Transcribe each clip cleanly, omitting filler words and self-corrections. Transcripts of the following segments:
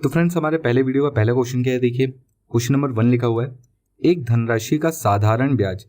तो फ्रेंड्स हमारे पहले वीडियो का पहला क्वेश्चन क्या है, देखिए क्वेश्चन नंबर 1 लिखा हुआ है, एक धनराशि का साधारण ब्याज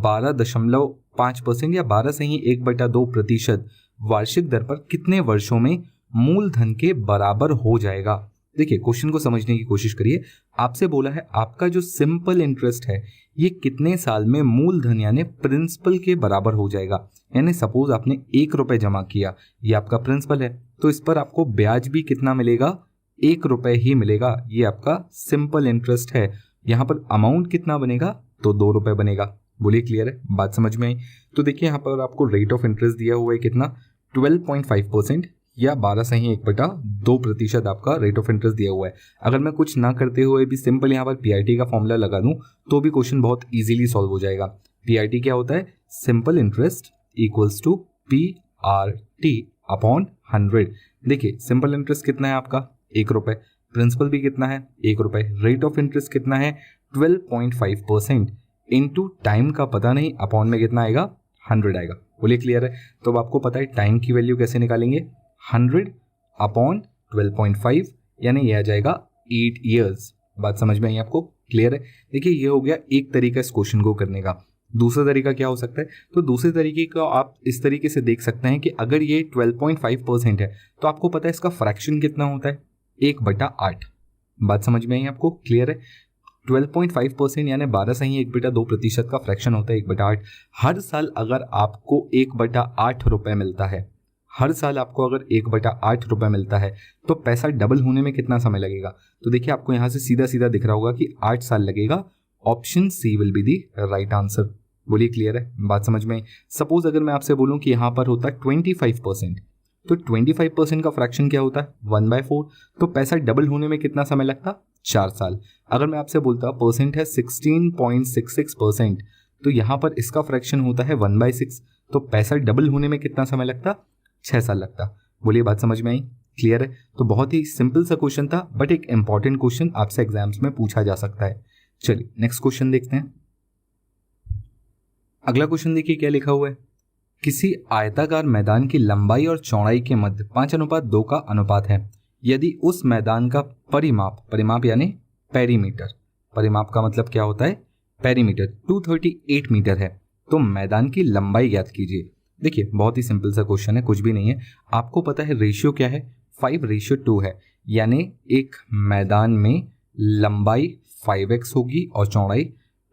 12.5% या 12 से ही 1/2% वार्षिक दर पर कितने वर्षों में मूलधन के बराबर हो जाएगा। देखिए क्वेश्चन को समझने की कोशिश करिए। आपसे बोला है आपका जो सिंपल इंटरेस्ट है ये कितने साल में मूलधन यानी प्रिंसिपल के बराबर हो जाएगा। यानी सपोज आपने 1 रुपए जमा किया, ये आपका प्रिंसिपल है, तो इस पर आपको ब्याज भी कितना मिलेगा, 1 रुपए ही मिलेगा। ये आपका सिंपल इंटरेस्ट है। यहाँ पर अमाउंट कितना बनेगा, तो 2 रुपए बनेगा। बोलिए क्लियर है, बात समझ में आई। तो देखिए यहाँ पर आपको रेट ऑफ इंटरेस्ट दिया हुआ है कितना, 12.5% या 12 से ही 1/2% आपका रेट ऑफ इंटरेस्ट दिया हुआ है। अगर मैं कुछ ना करते हुए भी सिंपल यहाँ पर पीआईटी का फॉर्मूला लगा दूं तो भी क्वेश्चन बहुत इजीली सॉल्व हो जाएगा। पीआईटी क्या होता है, simple interest equals to PRT upon 100। देखिए सिंपल इंटरेस्ट कितना है आपका, 1 रुपए, प्रिंसिपल भी कितना है, 1 रुपए, रेट ऑफ इंटरेस्ट कितना है 12.5% इनटू टाइम का पता नहीं, अपॉन में कितना आएगा 100 आएगा। बोलिए क्लियर है। तो अब आपको पता है टाइम की वैल्यू कैसे निकालेंगे, 100 अपॉन 12.5 यानी ये आ जाएगा 8 ईयर्स। बात समझ में आई आपको, क्लियर है। देखिए ये हो गया एक तरीका इस क्वेश्चन को करने का। दूसरा तरीका क्या हो सकता है, तो दूसरे तरीके का आप इस तरीके से देख सकते हैं कि अगर ये 12.5% है तो आपको पता है इसका फ्रैक्शन कितना होता है, 1/8। बात समझ में आई आपको, क्लियर है। 12.5% यानी 12 से ही 1/2% का फ्रैक्शन होता है 1/8। हर साल अगर आपको 1/8 रुपए मिलता है, हर साल आपको अगर 1/8 रुपए मिलता है तो पैसा डबल होने में कितना समय लगेगा। तो देखिए आपको यहाँ से सीधा सीधा दिख रहा होगा कि 8 साल लगेगा। Option C will be the right answer. बोलिए क्लियर है, बात समझ में। सपोज अगर मैं आपसे बोलूं कि यहाँ पर होता है 25%, तो 25% का फ्रैक्शन क्या होता है 1/4, तो पैसा डबल होने में कितना समय लगता, 4 साल। अगर मैं आपसे बोलता परसेंट है 16.66%, तो यहाँ पर इसका फ्रैक्शन होता है 1/6, तो पैसा डबल होने में कितना समय लगता, 6 साल लगता। बोलिए बात समझ में आई, क्लियर है। तो बहुत ही सिंपल सा क्वेश्चन था, बट एक इंपॉर्टेंट क्वेश्चन आपसे एग्जाम्स में पूछा जा सकता है। चलिए नेक्स्ट क्वेश्चन देखते हैं। अगला क्वेश्चन देखिए क्या लिखा हुआ है, किसी आयताकार मैदान की लंबाई और चौड़ाई के मध्य 5:2 का अनुपात है। यदि उस मैदान का परिमाप यानी पेरीमीटर, परिमाप का मतलब क्या होता है, पेरीमीटर 238 मीटर है, तो मैदान की लंबाई ज्ञात कीजिए। देखिए बहुत ही सिंपल सा क्वेश्चन है, कुछ भी नहीं है। आपको पता है रेशियो क्या है, 5:2 है, यानी एक मैदान में लंबाई 5x होगी और चौड़ाई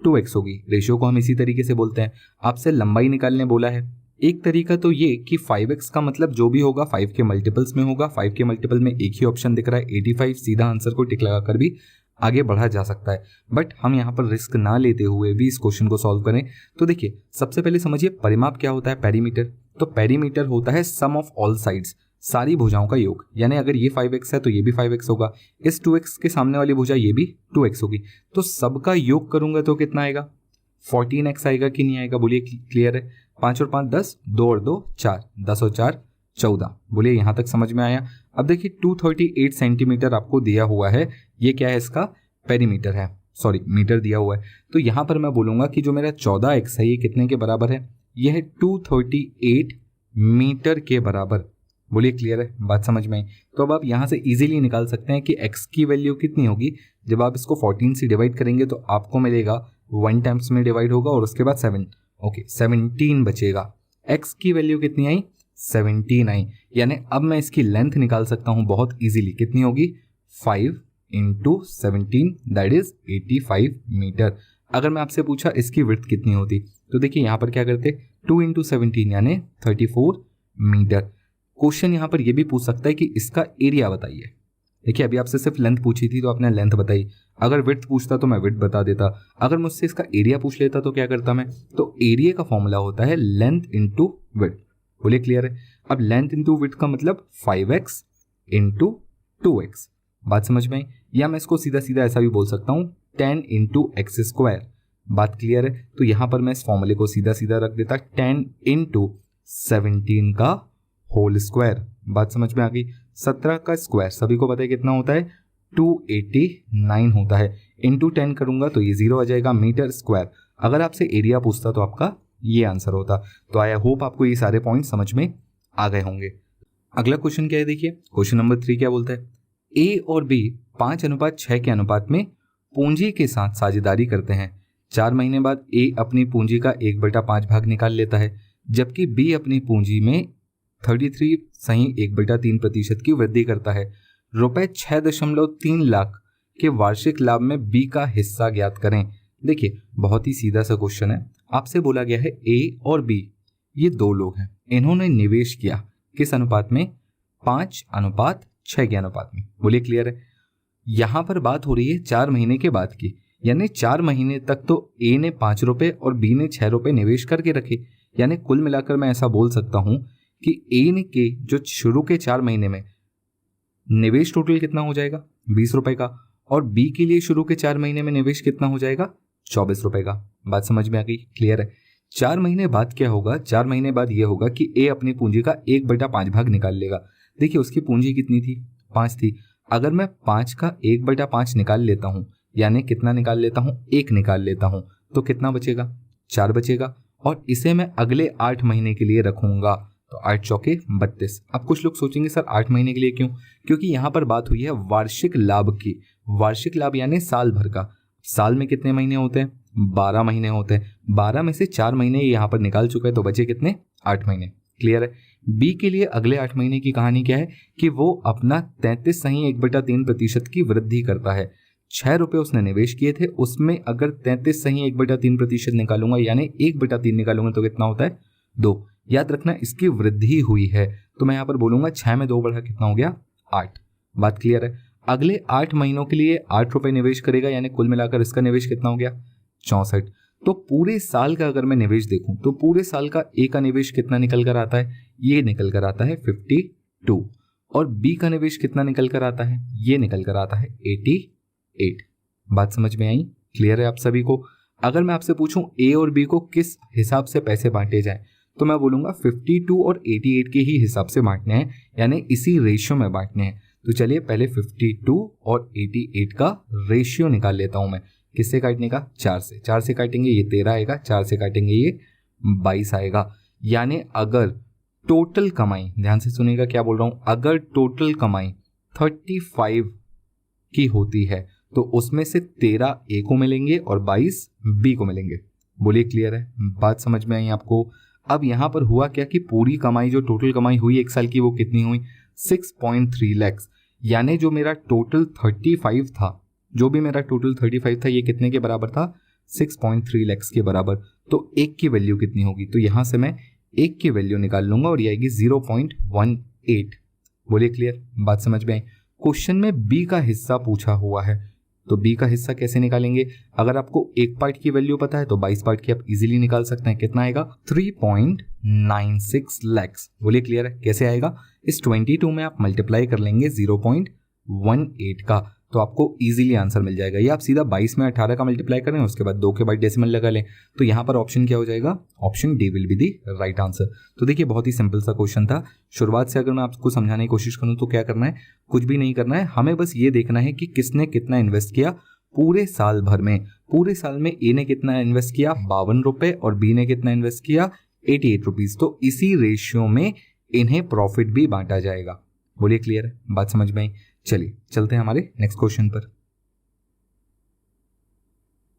2x होगी। रेशियो को हम इसी तरीके से बोलते हैं। आपसे लंबाई निकालने बोला है, एक तरीका तो ये कि 5x का मतलब जो भी होगा 5 के मल्टीपल्स में होगा। 5 के मल्टीपल में एक ही ऑप्शन दिख रहा है 85, सीधा आंसर को टिक लगाकर भी आगे बढ़ा जा सकता है, बट हम यहाँ पर रिस्क ना लेते हुए भी इस क्वेश्चन को सॉल्व करें। तो देखिए सबसे पहले समझिए परिमाप क्या होता है, पेरीमीटर। तो पेरीमीटर होता है सम ऑफ ऑल साइड्स, सारी भुजाओं का योग। यानी अगर ये 5x है तो ये भी 5x होगा, इस 2x के सामने वाली भुजा ये भी 2x होगी, तो सबका योग करूंगा तो कितना आएगा, 14x आएगा कि नहीं आएगा। बोलिए क्लियर है। 5 और 5 10, 2 और 2 4, 10 और 4 14। बोलिए यहाँ तक समझ में आया। अब देखिए 238 सेंटीमीटर आपको दिया हुआ है, ये क्या है, इसका पेरीमीटर है, सॉरी मीटर दिया हुआ है। तो यहाँ पर मैं बोलूँगा कि जो मेरा 14x है ये कितने के बराबर है, ये है 238 मीटर के बराबर। बोलिए क्लियर है, बात समझ में आई। तो अब आप यहाँ से इजीली निकाल सकते हैं कि x की वैल्यू कितनी होगी। जब आप इसको 14 से डिवाइड करेंगे तो आपको मिलेगा 1 टाइम्स में डिवाइड होगा और उसके बाद 7, ओके 17 बचेगा। x की वैल्यू कितनी आई, 17 आई। यानी अब मैं इसकी लेंथ निकाल सकता हूँ बहुत इजीली, कितनी होगी, 5 × 17 दैट इज 85 मीटर। अगर मैं आपसे पूछा इसकी विड्थ कितनी होती, तो देखिए यहाँ पर क्या करते, 2 × 17 यानी 34 मीटर। क्वेश्चन यहाँ पर यह भी पूछ सकता है कि इसका एरिया बताइए। देखिए अभी आपसे सिर्फ लेंथ पूछी थी तो आपने लेंथ बताई, अगर विड्थ पूछता तो मैं विड्थ बता देता, अगर मुझसे इसका एरिया पूछ लेता तो क्या करता मैं, तो एरिया का फॉर्मूला होता है लेंथ इंटू विड्थ। बोलिए क्लियर है। अब लेंथ इंटू विड्थ का मतलब 5x इंटू 2x। बात समझ में आई। या मैं इसको सीधा सीधा ऐसा भी बोल सकता हूँ 10 × x²। बात क्लियर है। तो यहाँ पर मैं इस फॉर्मूले को सीधा सीधा रख देता 10 × 17 का होल स्क्वायर। बात समझ में आ गई। 17 का स्क्वायर सभी को पता है कितना होता है, 289 होता है। इंटू 10 करूंगा तो ये 0 आ जाएगा, मीटर स्क्वायर। अगर आपसे एरिया पूछता तो आपका ये आंसर होता। तो आई होप आपको ये सारे पॉइंट समझ में आ गए होंगे। अगला क्वेश्चन क्या है, देखिए क्वेश्चन नंबर 3 क्या बोलता है, ए और बी 5:6 के अनुपात में पूंजी के साथ साझेदारी करते हैं। 4 महीने बाद ए अपनी पूंजी का 1/5 भाग निकाल लेता है, जबकि बी अपनी पूंजी में 33.1/3% की वृद्धि करता है। रुपए 6.3 लाख के वार्षिक लाभ में बी का हिस्सा ज्ञात करें। देखिए बहुत ही सीधा सा क्वेश्चन है। आपसे बोला गया है ए और बी ये दो लोग हैं, इन्होंने निवेश किया किस अनुपात में? 5:6 के अनुपात में। बोलिए क्लियर है? यहां पर बात हो रही है 4 महीने के बाद की, यानी 4 महीने तक तो ए ने 5 रुपए और बी ने 6 रुपए निवेश करके रखे, यानी कुल मिलाकर मैं ऐसा बोल सकता हूं कि ए ने के जो शुरू के 4 महीने में निवेश टोटल कितना हो जाएगा? 20 रुपए का, और बी के लिए शुरू के 4 महीने में निवेश कितना हो जाएगा? 24 रुपए का। बात समझ में आ गई? क्लियर है? 4 महीने बाद क्या होगा? 4 महीने बाद यह होगा कि ए अपनी पूंजी का 1/5 भाग निकाल लेगा। देखिए उसकी पूंजी कितनी थी? 5 थी। अगर मैं 5 का 1/5 निकाल लेता हूं, यानी कितना निकाल लेता हूं? 1 निकाल लेता हूं, तो कितना बचेगा? 4 बचेगा, और इसे मैं अगले 8 महीने के लिए रखूंगा, तो 8 चौके 32। अब कुछ लोग सोचेंगे सर 8 महीने के लिए क्यों? क्योंकि यहां पर बात हुई है वार्षिक लाभ की। वार्षिक लाभ यानी साल भर का। साल में कितने महीने होते हैं? 12 महीने होते हैं। 12 में से 4 महीने यहाँ पर निकाल चुका है, तो बचे कितने? 8 महीने। क्लियर है? बी के लिए अगले 8 महीने की कहानी क्या है कि वो अपना 33.1/3% की वृद्धि करता है। 6 रुपए उसने निवेश किए थे, उसमें अगर 33.1/3% निकालूंगा यानी 1/3 निकालूंगा तो कितना होता है? 2। याद रखना इसकी वृद्धि हुई है, तो मैं यहाँ पर बोलूंगा 6 में 2 बढ़ा कितना हो गया? 8। बात क्लियर है? अगले 8 महीनों के लिए 8 रुपए निवेश करेगा, यानी कुल मिलाकर इसका निवेश कितना हो गया? 64। तो पूरे साल का अगर मैं निवेश देखूं तो पूरे साल का ए का निवेश कितना निकल कर आता है? ये निकल कर आता है 52, और बी का निवेश कितना निकल कर आता है? ये निकल कर आता है 88। बात समझ में आई? क्लियर है आप सभी को? अगर मैं आपसे पूछूं ए और बी को किस हिसाब से पैसे बांटे जाए, तो मैं बोलूंगा 52 और 88 के ही हिसाब से बांटने हैं, यानी इसी रेशियो में बांटने हैं। तो चलिए पहले 52 और 88 का रेशियो निकाल लेता हूं मैं। किससे काटने का? 4 से। 4 से काटेंगे ये 13 आएगा, 4 से काटेंगे ये 22 आएगा। यानी अगर टोटल कमाई, ध्यान से सुनिएगा क्या बोल रहा हूं, अगर टोटल कमाई 35 की होती है तो उसमें से 13 ए को मिलेंगे और 22 बी को मिलेंगे। बोलिए क्लियर है? बात समझ में आई आपको? अब यहां पर हुआ क्या कि पूरी कमाई, जो टोटल कमाई हुई 1 साल की, वो कितनी हुई? 6.3 लाख। यानी जो मेरा टोटल 35 था, जो भी मेरा टोटल 35 था, ये कितने के बराबर था? 6.3 लाख के बराबर। तो एक की वैल्यू कितनी होगी? तो यहां से मैं एक की वैल्यू निकाल लूंगा और ये आएगी 0.18। बोलिए क्लियर? बात समझ में आई? क्वेश्चन में बी का हिस्सा पूछा हुआ है, तो बी का हिस्सा कैसे निकालेंगे? अगर आपको एक पार्ट की वैल्यू पता है तो 22 पार्ट की आप इजीली निकाल सकते हैं। कितना आएगा? 3.96 लाख। बोलिए क्लियर है? कैसे आएगा? इस 22 में आप मल्टीप्लाई कर लेंगे 0.18 का, तो आपको इजीली आंसर मिल जाएगा। ये आप सीधा 22 में 18 का मल्टीप्लाई करें, उसके बाद 2 के बाद डेसिमल लगा लें, तो यहाँ पर ऑप्शन क्या हो जाएगा? Option D will be the right answer. तो देखिए बहुत ही सिंपल सा क्वेश्चन था। शुरुआत से अगर मैं आपको समझाने की कोशिश करूँ तो क्या करना है? कुछ भी नहीं करना है, हमें बस ये देखना है कि किसने कितना इन्वेस्ट किया पूरे साल भर में। पूरे साल में ए ने कितना इन्वेस्ट किया? 52 रुपए, और बी ने कितना इन्वेस्ट किया? 88 रुपीज। तो इसी रेशियो में इन्हें प्रॉफिट भी बांटा जाएगा। बोलिए क्लियर है? बात समझ में आई? चलिए चलते हैं हमारे नेक्स्ट क्वेश्चन पर।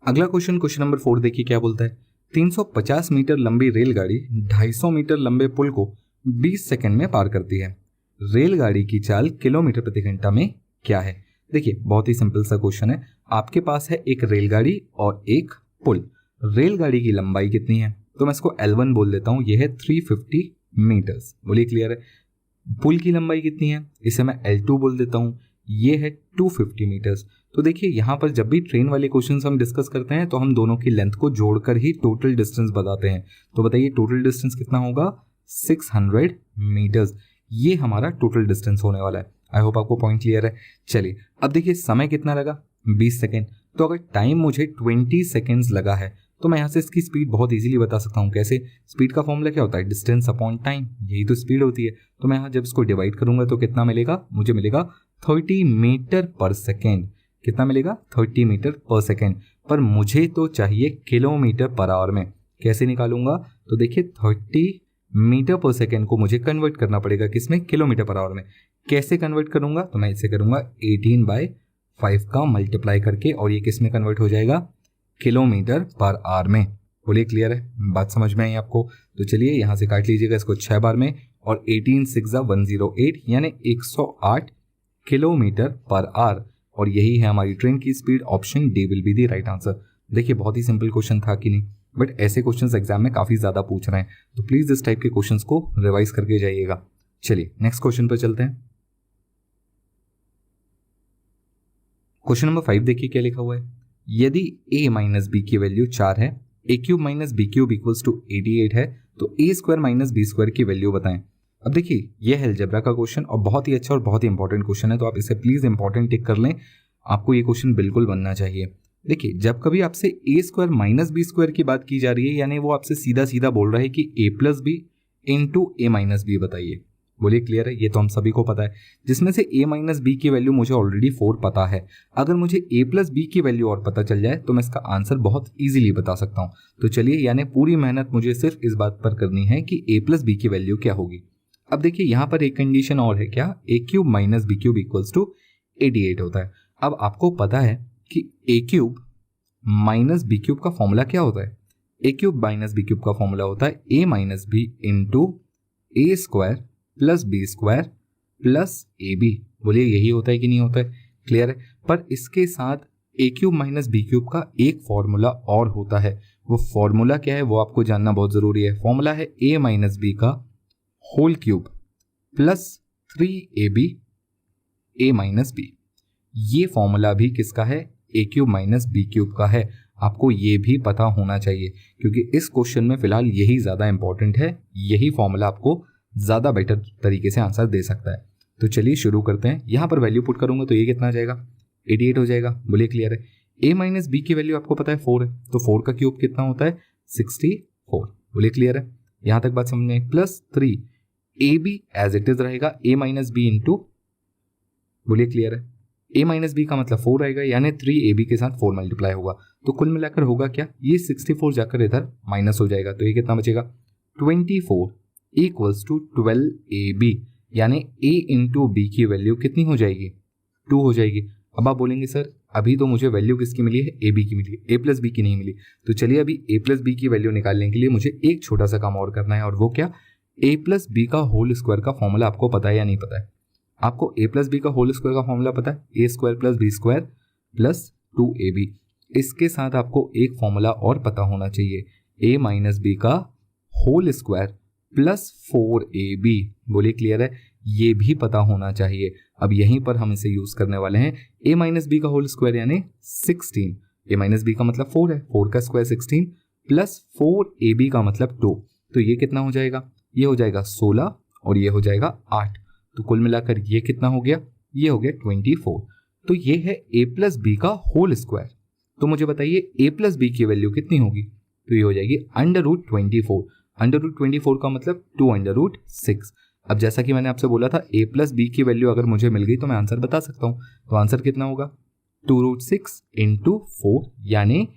अगला क्वेश्चन, क्वेश्चन नंबर 4 देखिए क्या बोलता है। 350 मीटर लंबी रेलगाड़ी 250 मीटर लंबे पुल को 20 सेकंड में पार करती है। रेलगाड़ी की चाल किलोमीटर प्रति घंटा में क्या है? देखिए बहुत ही सिंपल सा क्वेश्चन है। आपके पास है एक रेलगाड़ी और एक पुल। रेलगाड़ी की लंबाई कितनी है? तो मैं इसको L1 बोल देता हूं, यह है 350 मीटर्स। बोलिए क्लियर है? पुल की लंबाई कितनी है? इसे मैं L2 बोल देता हूं, ये है 250 मीटर्स। तो देखिए यहाँ पर जब भी ट्रेन वाले क्वेश्चन हम डिस्कस करते हैं तो हम दोनों की लेंथ को जोड़कर ही टोटल डिस्टेंस बताते हैं। तो बताइए टोटल डिस्टेंस कितना होगा? 600 मीटर्स। ये हमारा टोटल डिस्टेंस होने वाला है। आई होप आपको पॉइंट क्लियर है। चलिए अब देखिए समय कितना लगा? 20 सेकेंड। तो अगर टाइम मुझे 20 सेकेंड्स लगा है तो मैं यहाँ से इसकी स्पीड बहुत इजीली बता सकता हूँ। कैसे? स्पीड का फॉर्मूला क्या होता है? डिस्टेंस अपॉन टाइम, यही तो स्पीड होती है। तो मैं यहाँ जब इसको डिवाइड करूंगा तो कितना मिलेगा? मुझे मिलेगा 30 मीटर पर सेकेंड। कितना मिलेगा? 30 मीटर पर सेकेंड। पर मुझे तो चाहिए किलोमीटर पर आवर में। कैसे निकालूंगा? तो देखिए 30 मीटर पर सेकेंड को मुझे कन्वर्ट करना पड़ेगा किसमें? किलोमीटर पर आवर में। कैसे कन्वर्ट करूंगा? तो मैं इसे करूंगा 18/4 5 का मल्टीप्लाई करके, और ये किस में कन्वर्ट हो जाएगा, किलोमीटर पर आवर में। बोलिए क्लियर है, बात समझ में आई आपको? तो चलिए यहाँ से काट लीजिएगा इसको 6 बार में, और 18 6 108 यानी 108 किलोमीटर पर आवर, और यही है हमारी ट्रेन की speed. Option D will be the right answer. देखिए बहुत ही सिंपल क्वेश्चन था कि नहीं, बट ऐसे क्वेश्चंस एग्जाम में काफ़ी ज़्यादा पूछ रहे हैं, तो प्लीज़ इस टाइप के क्वेश्चंस को रिवाइज करके जाइएगा। चलिए नेक्स्ट क्वेश्चन पर चलते हैं। क्वेश्चन नंबर 5 देखिए क्या लिखा हुआ है। यदि a माइनस बी की वैल्यू 4 है, a cube minus B cube equals to 88 है, तो a square minus B square की वैल्यू बताएं। अब देखिए यह है अलजेब्रा का क्वेश्चन, और बहुत ही अच्छा और बहुत ही इंपॉर्टेंट क्वेश्चन है, तो आप इसे प्लीज़ इंपॉर्टेंट टिक कर लें, आपको ये क्वेश्चन बिल्कुल बनना चाहिए। देखिए जब कभी आपसे a square minus B square की बात की जा रही है, यानी वो आपसे सीधा सीधा बोल रहा है कि a plus B into A minus B बताइए। बोलिए क्लियर है, ये तो हम सभी को पता है, जिसमें से a माइनस बी की वैल्यू मुझे ऑलरेडी 4 पता है। अगर मुझे a प्लस बी की वैल्यू और पता चल जाए तो मैं इसका आंसर बहुत इजीली बता सकता हूँ। तो चलिए, यानी पूरी मेहनत मुझे सिर्फ इस बात पर करनी है कि a प्लस बी की वैल्यू क्या होगी। अब देखिए यहाँ पर एक कंडीशन और है, क्या, a cube minus B cube equals to 88 होता है। अब आपको पता है कि a cube minus B cube का फॉर्मूला क्या होता है। a cube minus B cube का फॉर्मूला होता है a minus B into A square plus B square plus A B. बोलिए यही होता है कि नहीं होता है? क्लियर है। पर इसके साथ ए क्यूब माइनस बी क्यूब का एक फॉर्मूला और होता है, वो फॉर्मूला क्या है वो आपको जानना बहुत ज़रूरी है। फॉर्मूला है a माइनस बी का whole cube plus 3ab a minus B. ये फॉर्मूला भी किसका है, a cube minus B cube का है। आपको ये भी पता होना चाहिए, क्योंकि इस क्वेश्चन में फिलहाल यही ज़्यादा इंपॉर्टेंट है। यही फॉर्मूला आपको ज़्यादा बेटर तरीके से आंसर दे सकता है। तो चलिए शुरू करते हैं। यहाँ पर वैल्यू पुट करूँगा तो ये कितना आ जाएगा, 88 हो जाएगा। बोलिए क्लियर है। a माइनस बी की वैल्यू आपको पता है 4 है, तो 4 का क्यूब कितना होता है, 64। बोलिए क्लियर है, यहाँ तक बात समझ में। Plus 3 A B as it is रहेगा, a माइनस बी इंटू, बोलिए क्लियर है, a माइनस बी का मतलब 4 आएगा, यानी 3ab के साथ 4 मल्टीप्लाई होगा, तो कुल मिलाकर होगा क्या, ये 64 जाकर इधर माइनस हो जाएगा, तो ये कितना बचेगा, 24 इक्वल्स टू 12ab, यानी a इंटू बी की वैल्यू कितनी हो जाएगी, 2 हो जाएगी। अब आप बोलेंगे सर अभी तो मुझे वैल्यू किसकी मिली है, ए बी की मिली है, a प्लस बी की नहीं मिली। तो चलिए अभी a प्लस बी की वैल्यू निकालने के लिए मुझे एक छोटा सा काम और करना है, और वो क्या, a प्लस बी का होल स्क्वायर का फॉर्मूला आपको पता है या नहीं पता है? आपको a प्लस बी का होल स्क्वायर का फॉर्मूला पता है, a square plus B square plus 2ab। इसके साथ आपको एक फॉर्मूला और पता होना चाहिए, a माइनस बी का होल स्क्वायर प्लस 4ab। बोलिए क्लियर है, ये भी पता होना चाहिए। अब यहीं पर हम इसे यूज करने वाले हैं, a माइनस बी का होल स्क्वायर यानी 16, a माइनस बी का मतलब 4 है, 4 का स्क्वायर 16 प्लस 4ab का मतलब 2, तो ये कितना हो जाएगा, ये हो जाएगा 16 और ये हो जाएगा 8, तो कुल मिलाकर ये कितना हो गया, ये हो गया 24। तो ये है a प्लस बी का होल स्क्वायर। तो मुझे बताइए a प्लस बी की वैल्यू कितनी होगी, तो ये हो जाएगी √24। √24 का मतलब 2√6। अब जैसा कि मैंने आपसे बोला था a प्लस बी की वैल्यू अगर मुझे मिल गई तो मैं आंसर बता सकता हूँ। तो आंसर कितना होगा, 2√6 इंटू 4 यानी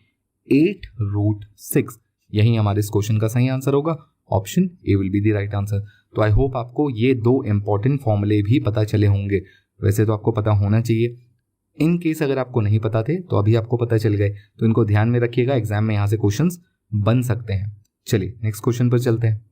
8√6। यही हमारे इस क्वेश्चन का सही आंसर होगा। Option A will be the right answer. तो आई होप आपको ये 2 इंपॉर्टेंट फॉर्मूले भी पता चले होंगे। वैसे तो आपको पता होना चाहिए, इन केस अगर आपको नहीं पता थे तो अभी आपको पता चल गए, तो इनको ध्यान में रखिएगा, एग्जाम में यहाँ से क्वेश्चंस बन सकते हैं। चलिए नेक्स्ट क्वेश्चन पर चलते हैं।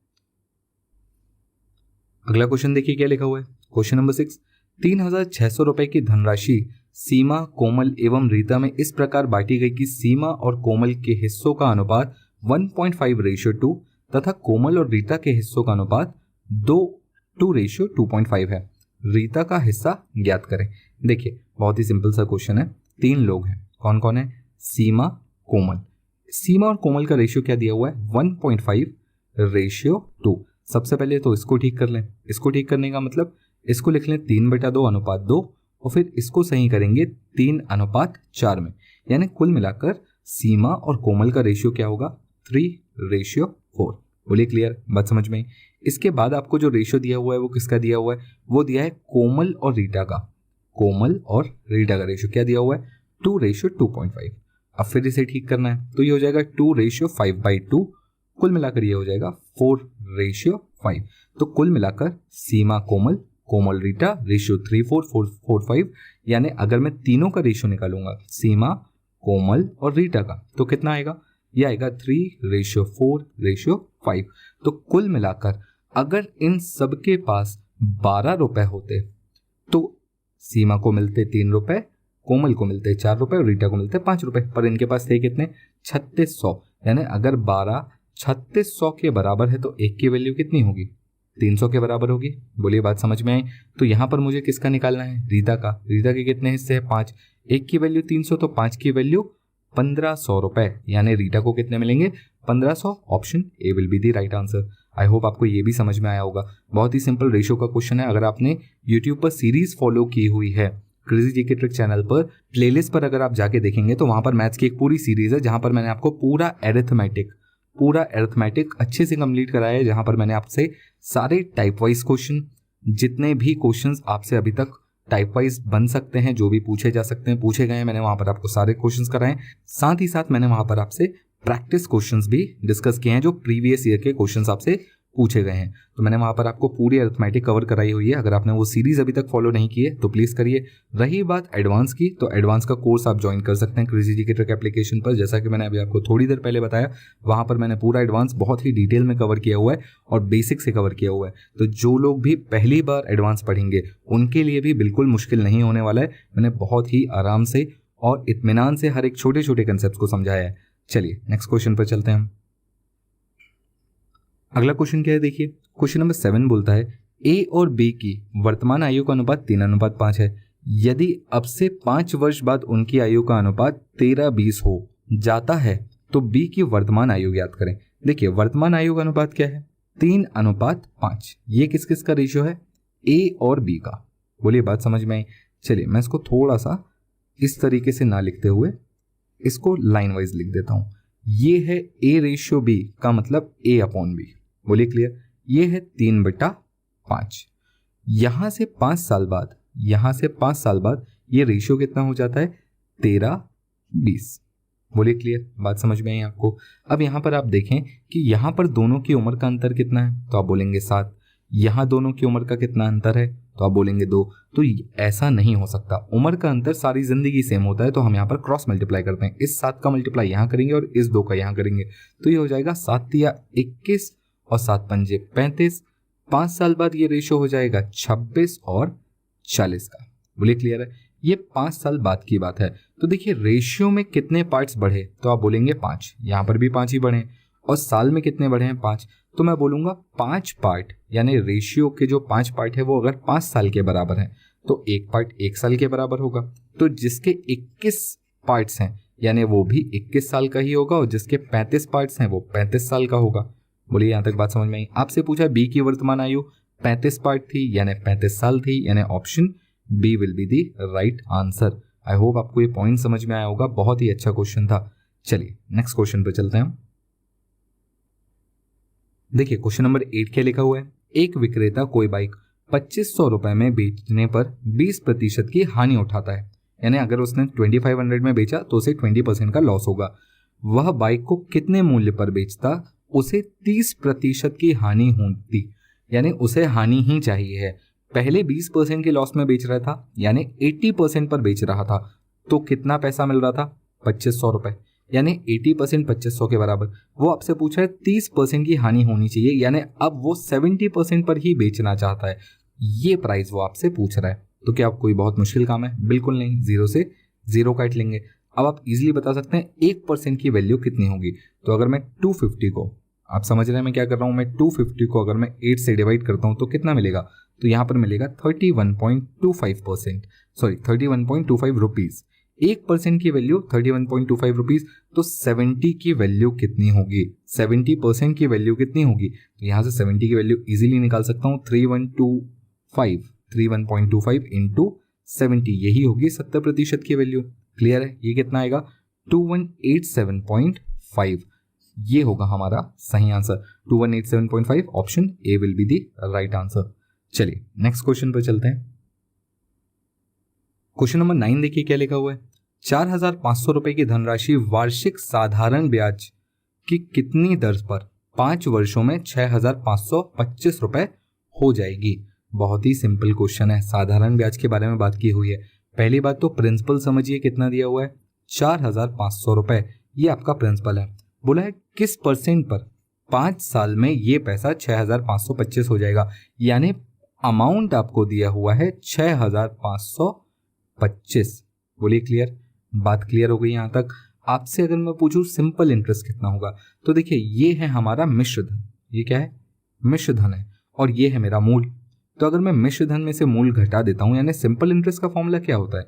अगला क्वेश्चन देखिए क्या लिखा हुआ है। क्वेश्चन नंबर 6, 3600 रुपए की धनराशि सीमा, कोमल एवं रीता में इस प्रकार बांटी गई कि सीमा और कोमल के हिस्सों का अनुपात 1.5:2 तथा कोमल और रीता के हिस्सों का अनुपात 2:2:5 है। रीता का हिस्सा ज्ञात करें। देखिए बहुत ही सिंपल सा क्वेश्चन है। 3 लोग हैं, कौन कौन है, सीमा, कोमल। सीमा और कोमल का रेशियो क्या दिया हुआ है, 1.5:2। सबसे पहले तो इसको ठीक कर लें। इसको ठीक करने का मतलब इसको लिख लें 3/2:2 और फिर इसको सही करेंगे 3:4 में, यानी कुल मिलाकर सीमा और कोमल का रेशियो क्या होगा, 3:4। बोलिए क्लियर, बात समझ में। इसके बाद आपको जो रेशियो दिया हुआ है वो किसका दिया हुआ है, वो दिया है कोमल और रीटा का। कोमल और रीटा का रेशियो क्या दिया हुआ है, 2:2.5। अब फिर इसे ठीक करना है तो ये हो जाएगा 2:5/2। कुल मिलाकर ये हो जाएगा 4:5। तो कुल मिलाकर सीमा कोमल कोमल रीटा रेशियो 3:4:4:5, यानी अगर मैं तीनों का रेशियो निकालूंगा, सीमा, कोमल और रीटा का, तो कितना आएगा? ये आएगा 3:4:5। तो कुल मिलाकर अगर इन सब के पास 12 रुपए होते तो सीमा को मिलते 3 रुपए, कोमल को मिलते 4 रुपए और रीटा को मिलते 5 रुपए, पर इनके पास थे कितने? 3600। यानी अगर 12 3600 के बराबर है तो एक की वैल्यू कितनी होगी? 300 के बराबर होगी। बोलिए बात समझ में आई? तो यहाँ पर मुझे किसका निकालना है? रीता का। रीता के कितने हिस्से हैं? 5। एक की वैल्यू 300 तो 5 की वैल्यू 1500 रुपए, यानी रीटा को कितने मिलेंगे? 1500। Option A will be the right answer. I hope आपको ये भी समझ में आया होगा। बहुत ही सिंपल रेशियो का क्वेश्चन है। अगर आपने यूट्यूब पर सीरीज फॉलो की हुई है क्रेजी जीके ट्रिक चैनल पर, प्लेलिस्ट पर अगर आप जाके देखेंगे तो वहां पर मैथ्स की एक पूरी सीरीज है जहां पर मैंने आपको पूरा एरिथमेटिक अच्छे से कंप्लीट कराया है, जहां पर मैंने आपसे सारे टाइप वाइज क्वेश्चन, जितने भी क्वेश्चंस आपसे अभी तक टाइप वाइज बन सकते हैं, जो भी पूछे जा सकते हैं, पूछे गए हैं, मैंने वहां पर आपको सारे क्वेश्चंस कराए। साथ ही साथ मैंने वहां पर आपसे प्रैक्टिस क्वेश्चंस भी डिस्कस किए हैं जो प्रीवियस ईयर के क्वेश्चंस आपसे पूछे गए हैं। तो मैंने वहां पर आपको पूरी अरिथमेटिक कवर कराई हुई है। अगर आपने वो सीरीज अभी तक फॉलो नहीं की है तो प्लीज करिए। रही बात एडवांस की, तो एडवांस का कोर्स आप ज्वाइन कर सकते हैं क्रेजी जीके ट्रिक एप्लीकेशन पर। जैसा कि मैंने अभी आपको थोड़ी देर पहले बताया, वहां पर मैंने पूरा एडवांस बहुत ही डिटेल में कवर किया हुआ है और बेसिक से कवर किया हुआ है। तो जो लोग भी पहली बार एडवांस पढ़ेंगे उनके लिए भी बिल्कुल मुश्किल नहीं होने वाला है। मैंने बहुत ही आराम से और इत्मीनान से हर एक छोटे छोटे कंसेप्ट को समझाया है। चलिए नेक्स्ट क्वेश्चन पर चलते हैं हम। अगला क्वेश्चन क्या है, देखिए क्वेश्चन नंबर 7 बोलता है ए और बी की वर्तमान आयु का अनुपात 3:5 है। यदि अब से 5 वर्ष बाद उनकी आयु का अनुपात 13:20 हो जाता है तो बी की वर्तमान आयु ज्ञात करें। देखिए वर्तमान आयु का अनुपात क्या है? 3:5। ये किस किस का रेशियो है? ए और बी का। बोलिए बात समझ में आई? चलिए मैं इसको थोड़ा सा इस तरीके से ना लिखते हुए इसको लाइन वाइज लिख देता हूं। ये है ए रेशियो बी का मतलब ए अपॉन बी। बोलिए क्लियर? ये है 3/5। यहां से 5 साल बाद ये रेशियो कितना हो जाता है? 13:20। बोलिए क्लियर? बात समझ में आई आपको? अब यहां पर आप देखें कि यहां पर दोनों की उम्र का अंतर कितना है, तो आप बोलेंगे 7। यहां दोनों की उम्र का कितना अंतर है, तो आप बोलेंगे 2। तो ऐसा नहीं हो सकता, उम्र का अंतर सारी जिंदगी सेम होता है। तो हम यहाँ पर क्रॉस मल्टीप्लाई करते हैं। इस 7 का मल्टीप्लाई यहाँ करेंगे और इस 2 का यहाँ करेंगे, तो ये हो जाएगा 7 या 21 और 7 पंजे 35। 5 साल बाद ये रेशियो हो जाएगा 26 और 40 का। बोलिए क्लियर है? ये 5 साल बाद की बात है। तो देखिए रेशियो में कितने पार्ट्स बढ़े, तो आप बोलेंगे 5। यहाँ पर भी 5 ही बढ़े, और साल में कितने बढ़े हैं? 5। तो मैं बोलूंगा 5 पार्ट, यानी रेशियो के जो 5 पार्ट है वो अगर 5 साल के बराबर है तो एक पार्ट 1 साल के बराबर होगा। तो जिसके 21 पार्ट्स हैं यानी वो भी 21 साल का ही होगा, और जिसके 35 पार्ट्स हैं वो 35 साल का होगा। बोलिए यहाँ तक बात समझ में आई? आपसे पूछा बी की वर्तमान आयु 35 पार्ट थी यानी 35 साल थी, यानी option B will be the right answer. I hope आपको ये पॉइंट समझ में आया होगा। बहुत ही अच्छा क्वेश्चन था। चलिए नेक्स्ट क्वेश्चन पे चलते हैं हम। देखिए क्वेश्चन नंबर 8 क्या लिखा हुआ है? एक विक्रेता कोई बाइक 2500 रुपए में बेचने पर 20% की हानि उठाता है, यानी अगर उसने 2500 में बेचा तो उसे 20% का लॉस होगा। वह बाइक को कितने मूल्य पर बेचता, उसे 30% की हानि होती, यानी उसे हानि ही चाहिए है। पहले 20% के लॉस में बेच रहा था, यानी 80% पर बेच रहा था, तो कितना पैसा मिल रहा था? 2500 रुपए, यानी 80% 2500 के बराबर। वो आपसे पूछा है 30% की हानि होनी चाहिए, यानी अब वो 70% पर ही बेचना चाहता है। ये प्राइस वो आपसे पूछ रहा है। तो क्या कोई बहुत मुश्किल काम है? बिल्कुल नहीं। 0 से 0 काट लेंगे। अब आप इजीली बता सकते हैं 1% की वैल्यू कितनी होगी। तो अगर मैं 250 को, आप समझ रहे हैं मैं क्या कर रहा हूं, मैं 250 को अगर मैं 8 से डिवाइड करता हूं तो कितना मिलेगा? तो यहां पर मिलेगा 31.25%, सॉरी 31.25 रुपीज। 1% की वैल्यू 31.25 रुपीज, तो 70 की वैल्यू कितनी होगी? 70% की वैल्यू कितनी होगी? तो यहां से 70 की वैल्यू इजीली निकाल सकता हूं। 31.25 इंटू 70, यही होगी 70% की वैल्यू। क्लियर है? ये कितना आएगा? 2187.5। ये होगा हमारा सही answer. 2187.5, option A will be the right answer. चलिए नेक्स्ट क्वेश्चन पर चलते हैं। क्वेश्चन नंबर 9 देखिए क्या लिखा हुआ है? 4500 रुपए की धनराशि वार्षिक साधारण ब्याज की कितनी दर पर 5 वर्षों में 6525 रुपए हो जाएगी? बहुत ही सिंपल क्वेश्चन है, साधारण ब्याज के बारे में बात की हुई है। पहली बात तो प्रिंसिपल समझिए कितना दिया हुआ है, 4,500 रुपए, ये आपका प्रिंसिपल है। बोला है किस परसेंट पर 5 साल में ये पैसा 6,525 हो जाएगा, यानी अमाउंट आपको दिया हुआ है 6,525। बोलिए क्लियर, बात क्लियर हो गई यहाँ तक। आपसे अगर मैं पूछूं सिंपल इंटरेस्ट कितना होगा, तो देखिए ये है हमारा मिश्र धन, ये क्या है, मिश्र धन है, और ये है मेरा मूल। तो अगर मैं मिश्र धन में से मूल घटा देता हूं, यानी सिंपल इंटरेस्ट का फॉर्मूला क्या होता है,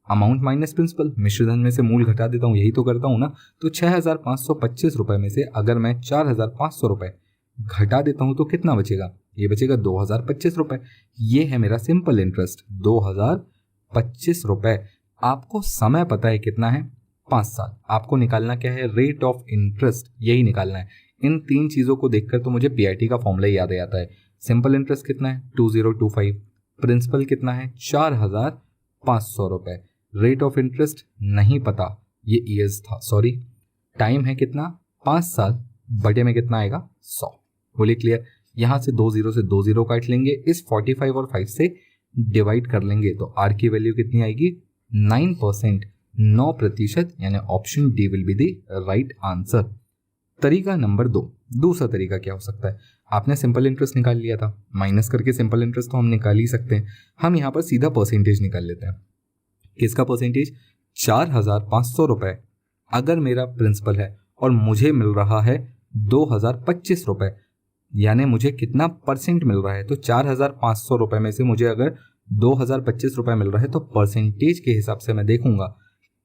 अमाउंट माइनस प्रिंसिपल, मिश्र धन में से मूल घटा देता हूं, यही तो करता हूं ना। तो 6,525 रुपए में से अगर मैं 4,500 रुपए घटा देता हूं तो कितना बचेगा, ये बचेगा 2,025 रुपए। ये है मेरा सिंपल इंटरेस्ट 2,025 रुपए। आपको समय पता है कितना है, 5 साल। आपको निकालना क्या है, रेट ऑफ इंटरेस्ट, यही निकालना है। इन 3 चीजों को देखकर तो मुझे पीआईटी का फॉर्मूला याद आ जाता है। सिंपल इंटरेस्ट कितना है 2025, प्रिंसिपल कितना है 4,500 रुपए, रेट ऑफ इंटरेस्ट नहीं पता, ये ईयर्स था, सॉरी, टाइम है कितना 5 साल, बटे में कितना आएगा 100। बोलिए क्लियर। यहां से 2 0 से 2 0 काट लेंगे, इस 45 और 5 से डिवाइड कर लेंगे तो आर की वैल्यू कितनी आएगी 9%, 9%, यानी option D will be the right answer. तरीका नंबर 2, दूसरा तरीका क्या हो सकता है, आपने सिंपल इंटरेस्ट निकाल लिया था, माइनस करके सिंपल इंटरेस्ट तो हम निकाल ही सकते हैं। हम यहाँ पर सीधा परसेंटेज निकाल लेते हैं। किसका परसेंटेज, 4,500 रुपए अगर मेरा प्रिंसिपल है और मुझे मिल रहा है 2,025 रुपए, यानी मुझे कितना परसेंट मिल रहा है, तो 4,500 रुपए में से मुझे अगर 2,025 रुपए मिल रहा है तो परसेंटेज के हिसाब से मैं देखूंगा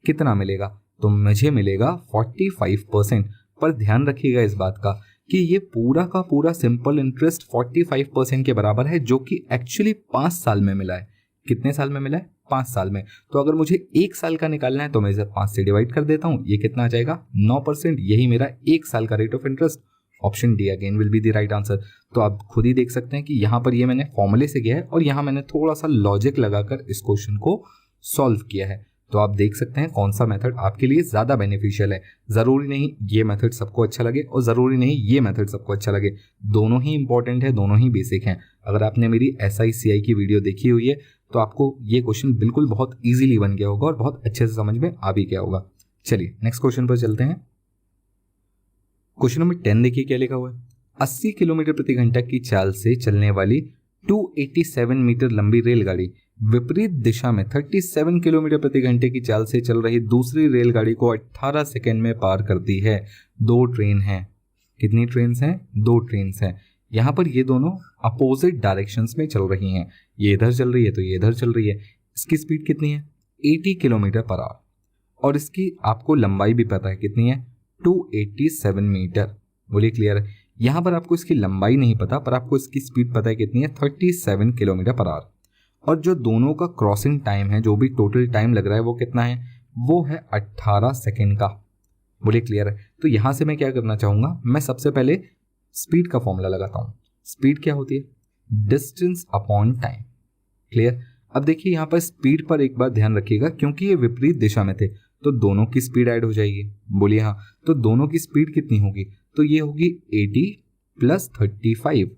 कितना मिलेगा, तो मुझे मिलेगा 45%। पर ध्यान रखिएगा इस बात का कि ये पूरा का पूरा सिंपल इंटरेस्ट 45% के बराबर है, जो कि एक्चुअली 5 साल में मिला है। कितने साल में मिला है, 5 साल में। तो अगर मुझे 1 साल का निकालना है तो मैं इसे 5 से डिवाइड कर देता हूँ, ये कितना आ जाएगा 9%, यही मेरा 1 साल का rate of interest. Option D again will be the right answer. तो आप खुद ही देख सकते हैं कि यहाँ पर ये मैंने फॉर्मूले से किया है और यहाँ मैंने थोड़ा सा लॉजिक लगाकर इस क्वेश्चन को सॉल्व किया है। तो आप देख सकते हैं कौन सा मेथड आपके लिए ज़्यादा बेनिफिशियल है। ज़रूरी नहीं ये मेथड सबको अच्छा लगे और ज़रूरी नहीं ये मेथड सबको अच्छा लगे, दोनों ही इंपॉर्टेंट है, दोनों ही बेसिक हैं। अगर आपने मेरी SICI की वीडियो देखी हुई है तो आपको ये क्वेश्चन बिल्कुल बहुत ईजिली बन गया होगा और बहुत अच्छे से समझ में आ भी गया होगा। चलिए नेक्स्ट क्वेश्चन पर चलते हैं। क्वेश्चन नंबर 10 देखिए क्या लिखा हुआ है। 80 किलोमीटर प्रति घंटा की चाल से चलने वाली 287 मीटर लंबी रेलगाड़ी विपरीत दिशा में 37 किलोमीटर प्रति घंटे की चाल से चल रही दूसरी रेलगाड़ी को 18 सेकंड में पार करती है। 2 ट्रेन हैं। कितनी ट्रेन हैं, 2 ट्रेन हैं। यहाँ पर ये दोनों अपोजिट डायरेक्शंस में चल रही हैं, ये इधर चल रही है तो ये इधर चल रही है। इसकी स्पीड कितनी है 80 किलोमीटर पर आवर, और इसकी आपको लंबाई भी पता है कितनी है 287 मीटर। बोलिए क्लियर है। यहाँ पर आपको इसकी लंबाई नहीं पता, पर आपको इसकी स्पीड पता है कितनी है 37 किलोमीटर पर आवर। और जो दोनों का क्रॉसिंग टाइम है, जो भी टोटल टाइम लग रहा है वो कितना है, वो है 18 सेकेंड का। बोलिए क्लियर है। तो यहाँ से मैं क्या करना चाहूँगा, मैं सबसे पहले स्पीड का फॉर्मूला लगाता हूँ। स्पीड क्या होती है, डिस्टेंस अपॉन टाइम। क्लियर। अब देखिए यहाँ पर स्पीड पर एक बात ध्यान रखिएगा, क्योंकि ये विपरीत दिशा में थे तो दोनों की स्पीड ऐड हो जाएगी। बोलिए हाँ। तो दोनों की स्पीड कितनी होगी, तो ये होगी 80 + 35।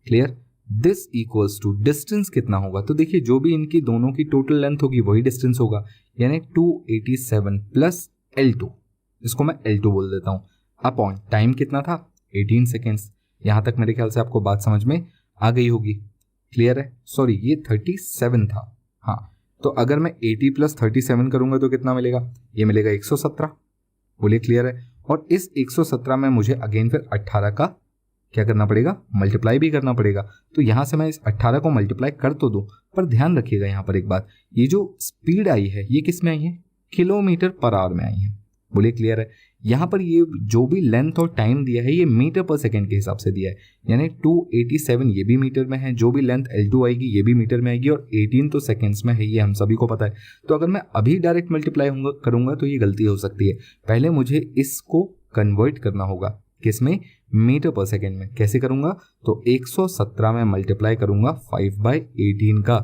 Clear. This equals to distance कितना होगा, तो देखिए जो भी इनकी दोनों की टोटल लेंथ होगी वही डिस्टेंस होगा, यानी 287 + L2, इसको मैं L2 बोल देता हूँ, अपॉन टाइम कितना था 18 सेकेंड्स। यहाँ तक मेरे ख्याल से आपको बात समझ में आ गई होगी। क्लियर है। सॉरी ये 37 था, हाँ। तो अगर मैं 80 + 37 करूंगा तो कितना मिलेगा, ये मिलेगा 117। बोलिए क्लियर है। और इस 117 में मुझे अगेन फिर 18 का क्या करना पड़ेगा, मल्टीप्लाई भी करना पड़ेगा। तो यहाँ से मैं इस 18 को मल्टीप्लाई कर तो दूं, पर ध्यान रखिएगा यहाँ पर एक बात, ये जो स्पीड आई है ये किस में आई है, किलोमीटर पर आवर में आई है। बोलिए क्लियर है। यहाँ पर ये जो भी लेंथ और टाइम दिया है ये मीटर पर सेकंड के हिसाब से दिया है, यानी 287 ये भी मीटर में है, जो भी लेंथ L2 आएगी ये भी मीटर में आएगी, और 18 तो सेकंड्स में है, ये हम सभी को पता है। तो अगर मैं अभी डायरेक्ट मल्टीप्लाई करूंगा तो ये गलती हो सकती है। पहले मुझे इसको कन्वर्ट करना होगा, किसमें, मीटर पर सेकेंड में। कैसे करूंगा, तो 117 में मल्टीप्लाई करूंगा 5/18 का।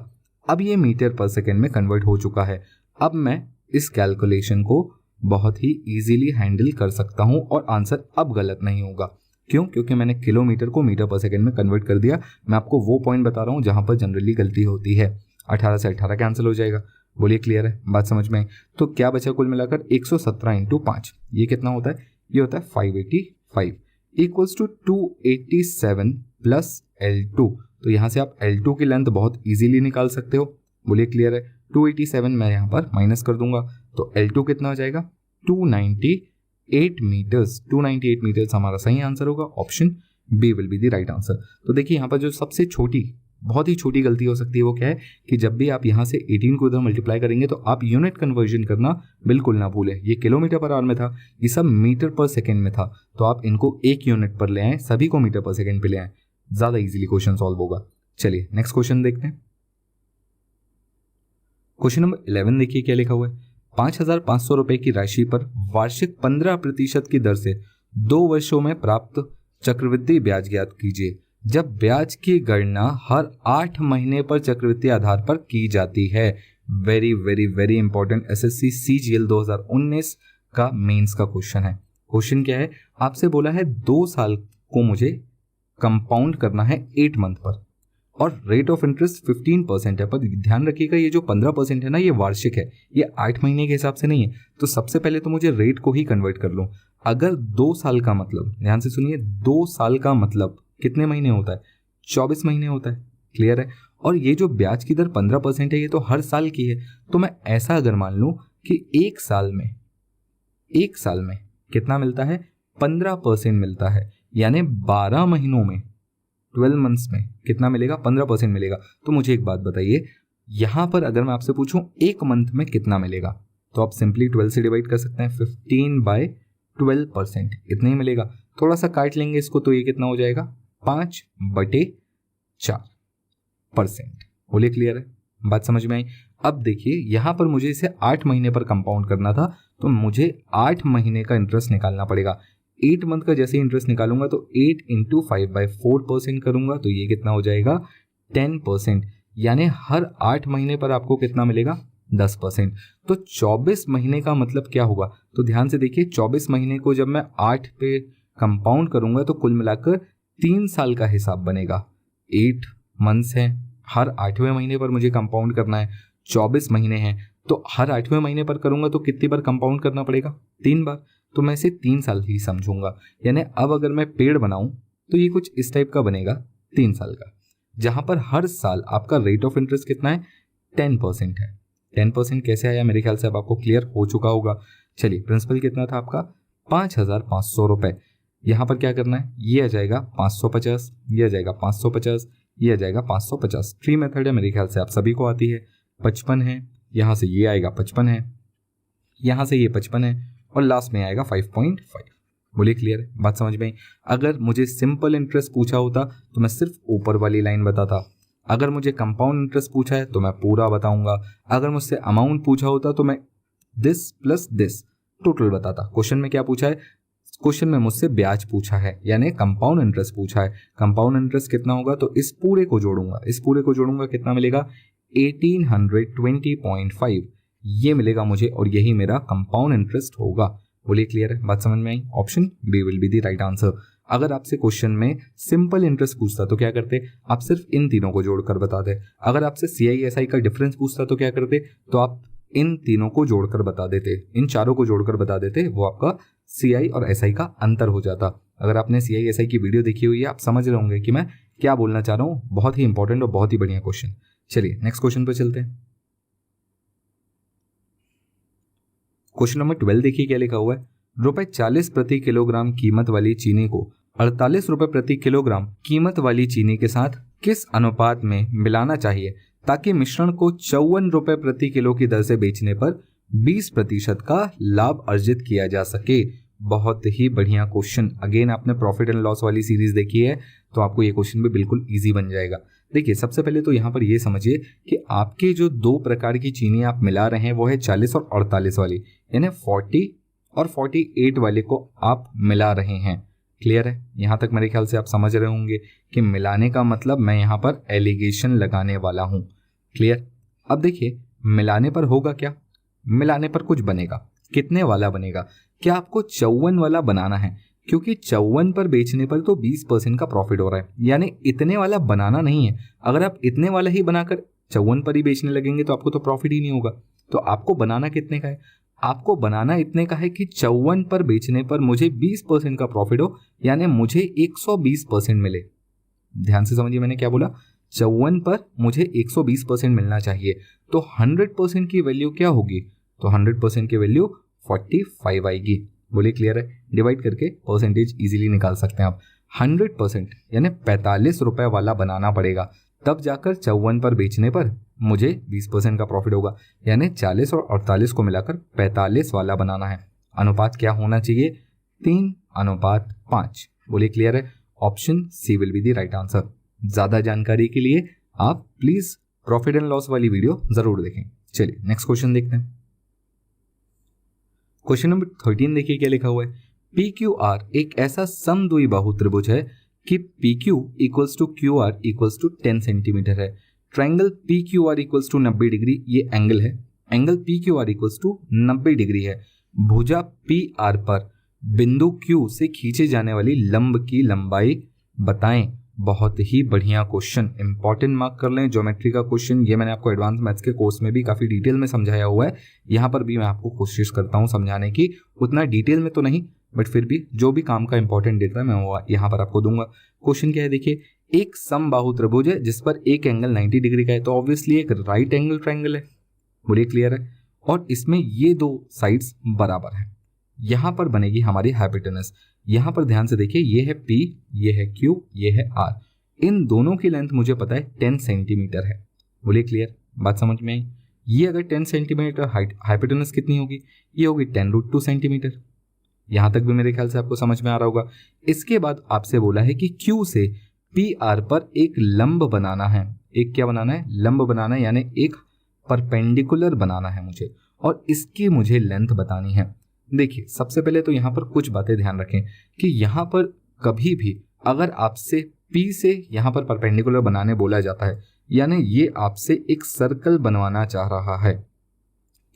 अब ये मीटर पर सेकेंड में कन्वर्ट हो चुका है। अब मैं इस कैलकुलेशन को बहुत ही इजीली हैंडल कर सकता हूं और आंसर अब गलत नहीं होगा। क्यों? क्योंकि मैंने किलोमीटर को मीटर पर सेकंड में कन्वर्ट कर दिया। मैं आपको वो पॉइंट बता रहा हूँ जहाँ पर जनरली गलती होती है। 18 से 18 कैंसिल हो जाएगा। बोलिए क्लियर है, बात समझ में आई? तो क्या बचा कुल मिलाकर 117 इंटू 5, ये कितना होता है? ये होता है 585 इक्वल्स टू 287 प्लस L2। तो यहाँ से आप L2 की लेंथ बहुत इजीली निकाल सकते हो। बोलिए क्लियर है? 287 मैं यहाँ पर माइनस कर दूंगा तो L2 कितना हो जाएगा? 298 मीटर्स। 298 मीटर्स हमारा सही आंसर होगा। Option B will be the right answer. तो देखिए यहाँ पर जो सबसे छोटी, बहुत ही छोटी गलती हो सकती है वो क्या है कि जब भी आप यहाँ से 18 को उधर मल्टीप्लाई करेंगे तो आप यूनिट कन्वर्जन करना बिल्कुल ना भूलें। ये किलोमीटर पर आवर में था, ये सब मीटर पर सेकेंड में था, तो आप इनको एक यूनिट पर ले आए, सभी को मीटर पर सेकेंड पे ले आए, ज़्यादा इजीली क्वेश्चन सॉल्व होगा। चलिए नेक्स्ट क्वेश्चन देखते हैं। क्वेश्चन नंबर 11 देखिए क्या लिखा हुआ है। 5,500 रुपए की राशि पर वार्षिक 15% की दर से 2 वर्षों में प्राप्त चक्रवृद्धि ब्याज ज्ञात कीजिए। जब ब्याज की गणना हर 8 महीने पर चक्रवृद्धि आधार पर की जाती है। Very very very important SSC CGL 2019 का मेंस का क्वेश्चन है। क्वेश्चन क्या है? आपसे बोला है 2 साल को मुझे कंपाउंड करना है 8 मंथ पर और रेट ऑफ इंटरेस्ट 15% है। पर ध्यान रखिएगा ये जो 15% है ना, ये वार्षिक है, ये 8 महीने के हिसाब से नहीं है। तो सबसे पहले तो मुझे रेट को ही कन्वर्ट कर लूँ। अगर 2 साल का मतलब, ध्यान से सुनिए, 2 साल का मतलब कितने महीने होता है? 24 महीने होता है। क्लियर है? और ये जो ब्याज की दर 15% है ये तो हर साल की है। तो मैं ऐसा अगर मान लूँ कि एक साल में कितना मिलता है? 15% मिलता है, यानी 12 महीनों में, 12 मंथ्स में कितना मिलेगा? 15% मिलेगा। तो मुझे एक बात बताइए, यहाँ पर अगर मैं आपसे पूछूं एक मंथ में कितना मिलेगा, तो आप सिंपली 12 से डिवाइड कर सकते हैं। 15/12% इतना ही मिलेगा। थोड़ा सा काट लेंगे इसको तो ये कितना हो जाएगा? 5/4%। बोलिए क्लियर है, बात समझ में आई? अब देखिए यहाँ पर मुझे इसे 8 महीने पर कंपाउंड करना था, तो मुझे 8 महीने का इंटरेस्ट निकालना पड़ेगा। 8 मंथ का जैसे इंटरेस्ट निकालूंगा तो 8 इंटू 5/4% करूंगा तो ये कितना हो जाएगा? 10%। यानी हर 8 महीने पर आपको कितना मिलेगा? 10%। तो 24 महीने का मतलब क्या होगा? तो ध्यान से देखिए, 24 महीने को जब मैं 8 पे कंपाउंड करूंगा तो कुल मिलाकर 3 साल का हिसाब बनेगा। 8 मंथ्स हैं, हर 8वें महीने पर मुझे कंपाउंड करना है। 24 महीने हैं तो हर 8वें महीने पर करूंगा तो कितनी बार कंपाउंड करना पड़ेगा? 3 बार। तो मैं इसे 3 साल ही समझूंगा। यानी अब अगर मैं पेड़ बनाऊं तो ये कुछ इस टाइप का बनेगा, 3 साल का, जहां पर हर साल आपका रेट ऑफ इंटरेस्ट कितना है? 10% है। 10% कैसे आया? मेरे ख्याल से अब आपको क्लियर हो चुका होगा। चलिए, प्रिंसिपल कितना था आपका? 5,500 रुपए। यहाँ पर क्या करना है? ये आ जाएगा 550, ये आ जाएगा 550, ये आ जाएगा 550। 3 मेथड है, मेरे ख्याल से आप सभी को आती है। 55 है, यहाँ से ये आएगा 55 है, यहाँ से ये 55 है और लास्ट में आएगा 5.5। बोलिए क्लियर है, बात समझ में आई? अगर मुझे सिंपल इंटरेस्ट पूछा होता तो मैं सिर्फ ऊपर वाली लाइन बताता। अगर मुझे कंपाउंड इंटरेस्ट पूछा है तो मैं पूरा बताऊंगा। अगर मुझसे अमाउंट पूछा होता तो मैं दिस प्लस दिस टोटल बताता। क्वेश्चन में क्या पूछा है? क्वेश्चन में मुझसे ब्याज पूछा है, यानी कंपाउंड इंटरेस्ट पूछा है। कंपाउंड इंटरेस्ट कितना होगा? तो इस पूरे को जोड़ूंगा, कितना मिलेगा? 1820.5 ये मिलेगा मुझे और यही मेरा कंपाउंड इंटरेस्ट होगा। बोलिए क्लियर है, बात समझ में आई? Option B will be the right answer. अगर आपसे क्वेश्चन में सिंपल इंटरेस्ट पूछता तो क्या करते? आप सिर्फ इन तीनों को जोड़कर बताते। अगर आपसे CI/SI का डिफरेंस पूछता तो क्या करते? तो आप इन तीनों को जोड़कर बता देते, इन चारों को जोड़कर बता देते, वो आपका CI और SI का अंतर हो जाता। अगर आपने CI/SI की वीडियो देखी हुई है, आप समझ रहे होंगे कि मैं क्या बोलना चाह रहा हूँ। बहुत ही इंपॉर्टेंट और बहुत ही बढ़िया क्वेश्चन। चलिए नेक्स्ट क्वेश्चन पर चलते हैं। क्वेश्चन नंबर 12 देखिए क्या लिखा हुआ है। ₹40 प्रति किलोग्राम कीमत वाली चीनी को 48 रुपए प्रति किलोग्राम कीमत वाली चीनी के साथ किस अनुपात में मिलाना चाहिए ताकि मिश्रण को 54 रुपए प्रति किलो की दर से बेचने पर 20% का लाभ अर्जित किया जा सके? बहुत ही बढ़िया क्वेश्चन। अगेन आपने प्रॉफिट एंड लॉस वाली सीरीज देखी है तो आपको ये क्वेश्चन भी बिल्कुल इजी बन जाएगा। देखिए, सबसे पहले तो यहाँ पर ये समझिए कि आपके जो 2 प्रकार की चीनी आप मिला रहे हैं वो है 40 और 48 वाली, यानी 40 और 48 वाले को आप मिला रहे हैं। क्लियर है? यहाँ तक मेरे ख्याल से आप समझ रहे होंगे कि मिलाने का मतलब मैं यहाँ पर एलिगेशन लगाने वाला हूँ। क्लियर? अब देखिए, मिलाने पर होगा क्या? मिलाने पर कुछ बनेगा। कितने वाला बनेगा? क्या आपको 54 वाला बनाना है? क्योंकि 54 पर बेचने पर तो 20% का प्रॉफिट हो रहा है, यानी इतने वाला बनाना नहीं है। अगर आप इतने वाला ही बनाकर 54 पर ही बेचने लगेंगे तो आपको तो प्रॉफिट ही नहीं होगा। तो आपको बनाना कितने का है? आपको बनाना इतने का है कि 54 पर बेचने पर मुझे 20% का प्रॉफिट हो, यानी मुझे 120% मिले। ध्यान से समझिए मैंने क्या बोला, 54 पर मुझे 120% मिलना चाहिए। तो 100% की वैल्यू क्या होगी? तो 100% की वैल्यू 45 आएगी। बोलिए क्लियर है? डिवाइड करके परसेंटेज इजीली निकाल सकते हैं आप। 100% यानी 45 रुपए वाला बनाना पड़ेगा, तब जाकर 54 पर बेचने पर मुझे 20% का प्रॉफिट होगा, यानी 40 और 48 को मिलाकर 45 वाला बनाना है। अनुपात क्या होना चाहिए? 3:5। बोलिए क्लियर है? Option C will be the right answer. ज्यादा जानकारी के लिए आप प्लीज प्रॉफिट एंड लॉस वाली वीडियो जरूर देखें। चलिए नेक्स्ट क्वेश्चन देखते हैं। क्वेश्चन नंबर 13 देखिए क्या लिखा हुआ है। PQR एक ऐसा समद्विबाहु त्रिभुज है कि PQ equals to QR equals to 10 centimetre है। Triangle PQR equals to 90 degree, ये एंगल है। Angle PQR equals to 90 degree है। भुजा PR पर बिंदु Q से खींचे जाने वाली लंब की लंबाई बताएं। बहुत ही बढ़िया क्वेश्चन, इंपॉर्टेंट मार्क कर लें। ज्योमेट्री का क्वेश्चन, ये मैंने आपको एडवांस मैथ्स के कोर्स में भी काफी डिटेल में समझाया हुआ है। यहाँ पर भी मैं आपको कोशिश करता हूँ समझाने की, उतना डिटेल में तो नहीं, बट फिर भी जो भी काम का इंपॉर्टेंट डेटा है मैं वो यहाँ पर आपको दूंगा। क्वेश्चन क्या है देखिए, एक समबाहु त्रिभुज है जिस पर एक एंगल 90 डिग्री का है, तो ऑब्वियसली एक राइट एंगल ट्राइंगल है। बोलिए क्लियर है? और इसमें ये दो साइड्स बराबर है। यहाँ पर बनेगी हमारी हाइपोटेनस। यहाँ पर ध्यान से देखिए, ये है P, ये है Q, ये है R। इन दोनों की लेंथ मुझे पता है 10 सेंटीमीटर है। बोलिए क्लियर? बात समझ में आई? ये अगर 10 सेंटीमीटर हाइपोटेनस कितनी होगी? ये होगी 10√2 सेंटीमीटर। यहाँ तक भी मेरे ख्याल से आपको समझ में आ रहा होगा। इसके बाद आपसे बोला है कि Q से PR पर एक लंब बनाना है। एक क्या बनाना है? लंब बनाना है, यानी एक परपेंडिकुलर बनाना है मुझे, और इसकी मुझे लेंथ बतानी है। देखिए सबसे पहले तो यहाँ पर कुछ बातें ध्यान रखें कि यहाँ पर कभी भी अगर आपसे P से यहाँ पर परपेंडिकुलर बनाने बोला जाता है, यानी ये आपसे एक सर्कल बनवाना चाह रहा है।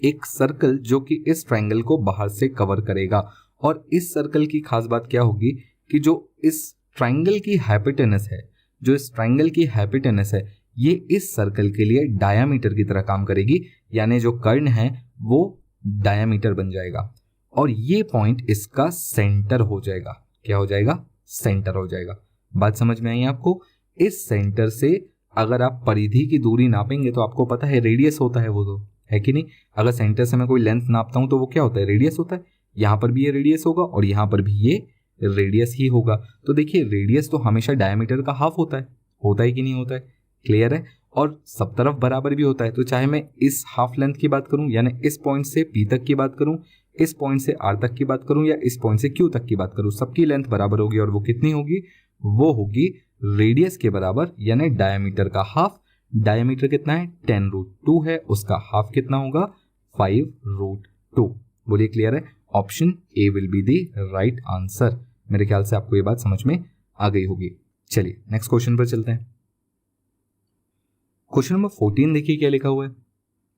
एक सर्कल जो कि इस ट्रायंगल को बाहर से कवर करेगा। और इस सर्कल की खास बात क्या होगी कि जो इस ट्रायंगल की हाइपोटेनस है, जो इस ट्रायंगल की हाइपोटेनस है, ये इस सर्कल के लिए डायामीटर की तरह काम करेगी, यानी जो कर्ण है वो डायामीटर बन जाएगा। और ये पॉइंट इसका सेंटर हो जाएगा। क्या हो जाएगा? सेंटर हो जाएगा। बात समझ में आई आपको? इस सेंटर से अगर आप परिधि की दूरी नापेंगे तो आपको पता है रेडियस होता है वो, तो है कि नहीं? अगर सेंटर से मैं कोई लेंथ नापता हूं तो वो क्या होता है? रेडियस होता है। यहाँ पर भी ये रेडियस होगा और यहाँ पर भी ये रेडियस ही होगा। तो देखिए रेडियस तो हमेशा डायमीटर का हाफ होता है कि नहीं होता है? क्लियर है? और सब तरफ बराबर भी होता है। तो चाहे मैं इस हाफ लेंथ की बात करूं, यानी इस पॉइंट से P तक की बात करूं, इस पॉइंट से R तक की बात करूं, या इस पॉइंट से Q तक की बात करूं, सबकी लेंथ बराबर होगी। और वो कितनी होगी? वो होगी रेडियस के बराबर, यानी डायमीटर का हाफ। डायमीटर कितना है? 10√2 है, उसका हाफ कितना होगा? 5√2। बोलिए क्लियर है? Option A will be the right answer. मेरे ख्याल से आपको ये बात समझ में आ गई होगी। चलिए नेक्स्ट क्वेश्चन पर चलते हैं। क्वेश्चन नंबर 14 देखिए क्या लिखा हुआ है।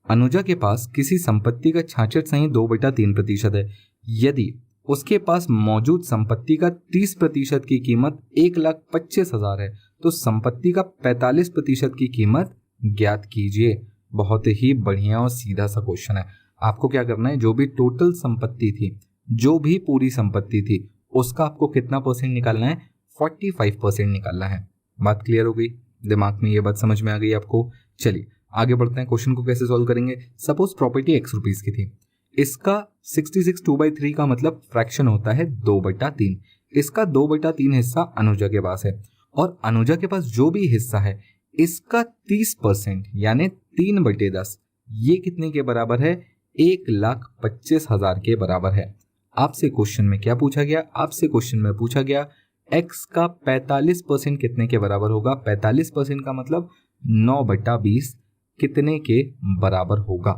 अनुजा के पास किसी संपत्ति का 66.2/3% है। यदि उसके पास मौजूद संपत्ति का 30% की कीमत 1,25,000 है तो संपत्ति का 45% की कीमत ज्ञात कीजिए। बहुत ही बढ़िया और सीधा सा क्वेश्चन है। आपको क्या करना है, जो भी टोटल संपत्ति थी, जो भी पूरी संपत्ति थी, उसका आपको कितना परसेंट निकालना है? 45% निकालना है। बात क्लियर हो गई? दिमाग में ये बात समझ में आ गई आपको? चलिए आगे बढ़ते हैं। क्वेश्चन को कैसे सॉल्व करेंगे? सपोज प्रॉपर्टी x रुपीज की थी, इसका 66/2/3 का मतलब फ्रैक्शन होता है 2/3। इसका 2/3 हिस्सा अनुजा के पास है, और अनुजा के पास जो भी हिस्सा है इसका 30% यानी 3/10, ये कितने के बराबर है? 1,25,000 के बराबर है। आपसे क्वेश्चन में क्या पूछा गया? आपसे क्वेश्चन में पूछा गया x का 45% कितने के बराबर होगा? 45% का मतलब 9/20 कितने के बराबर होगा?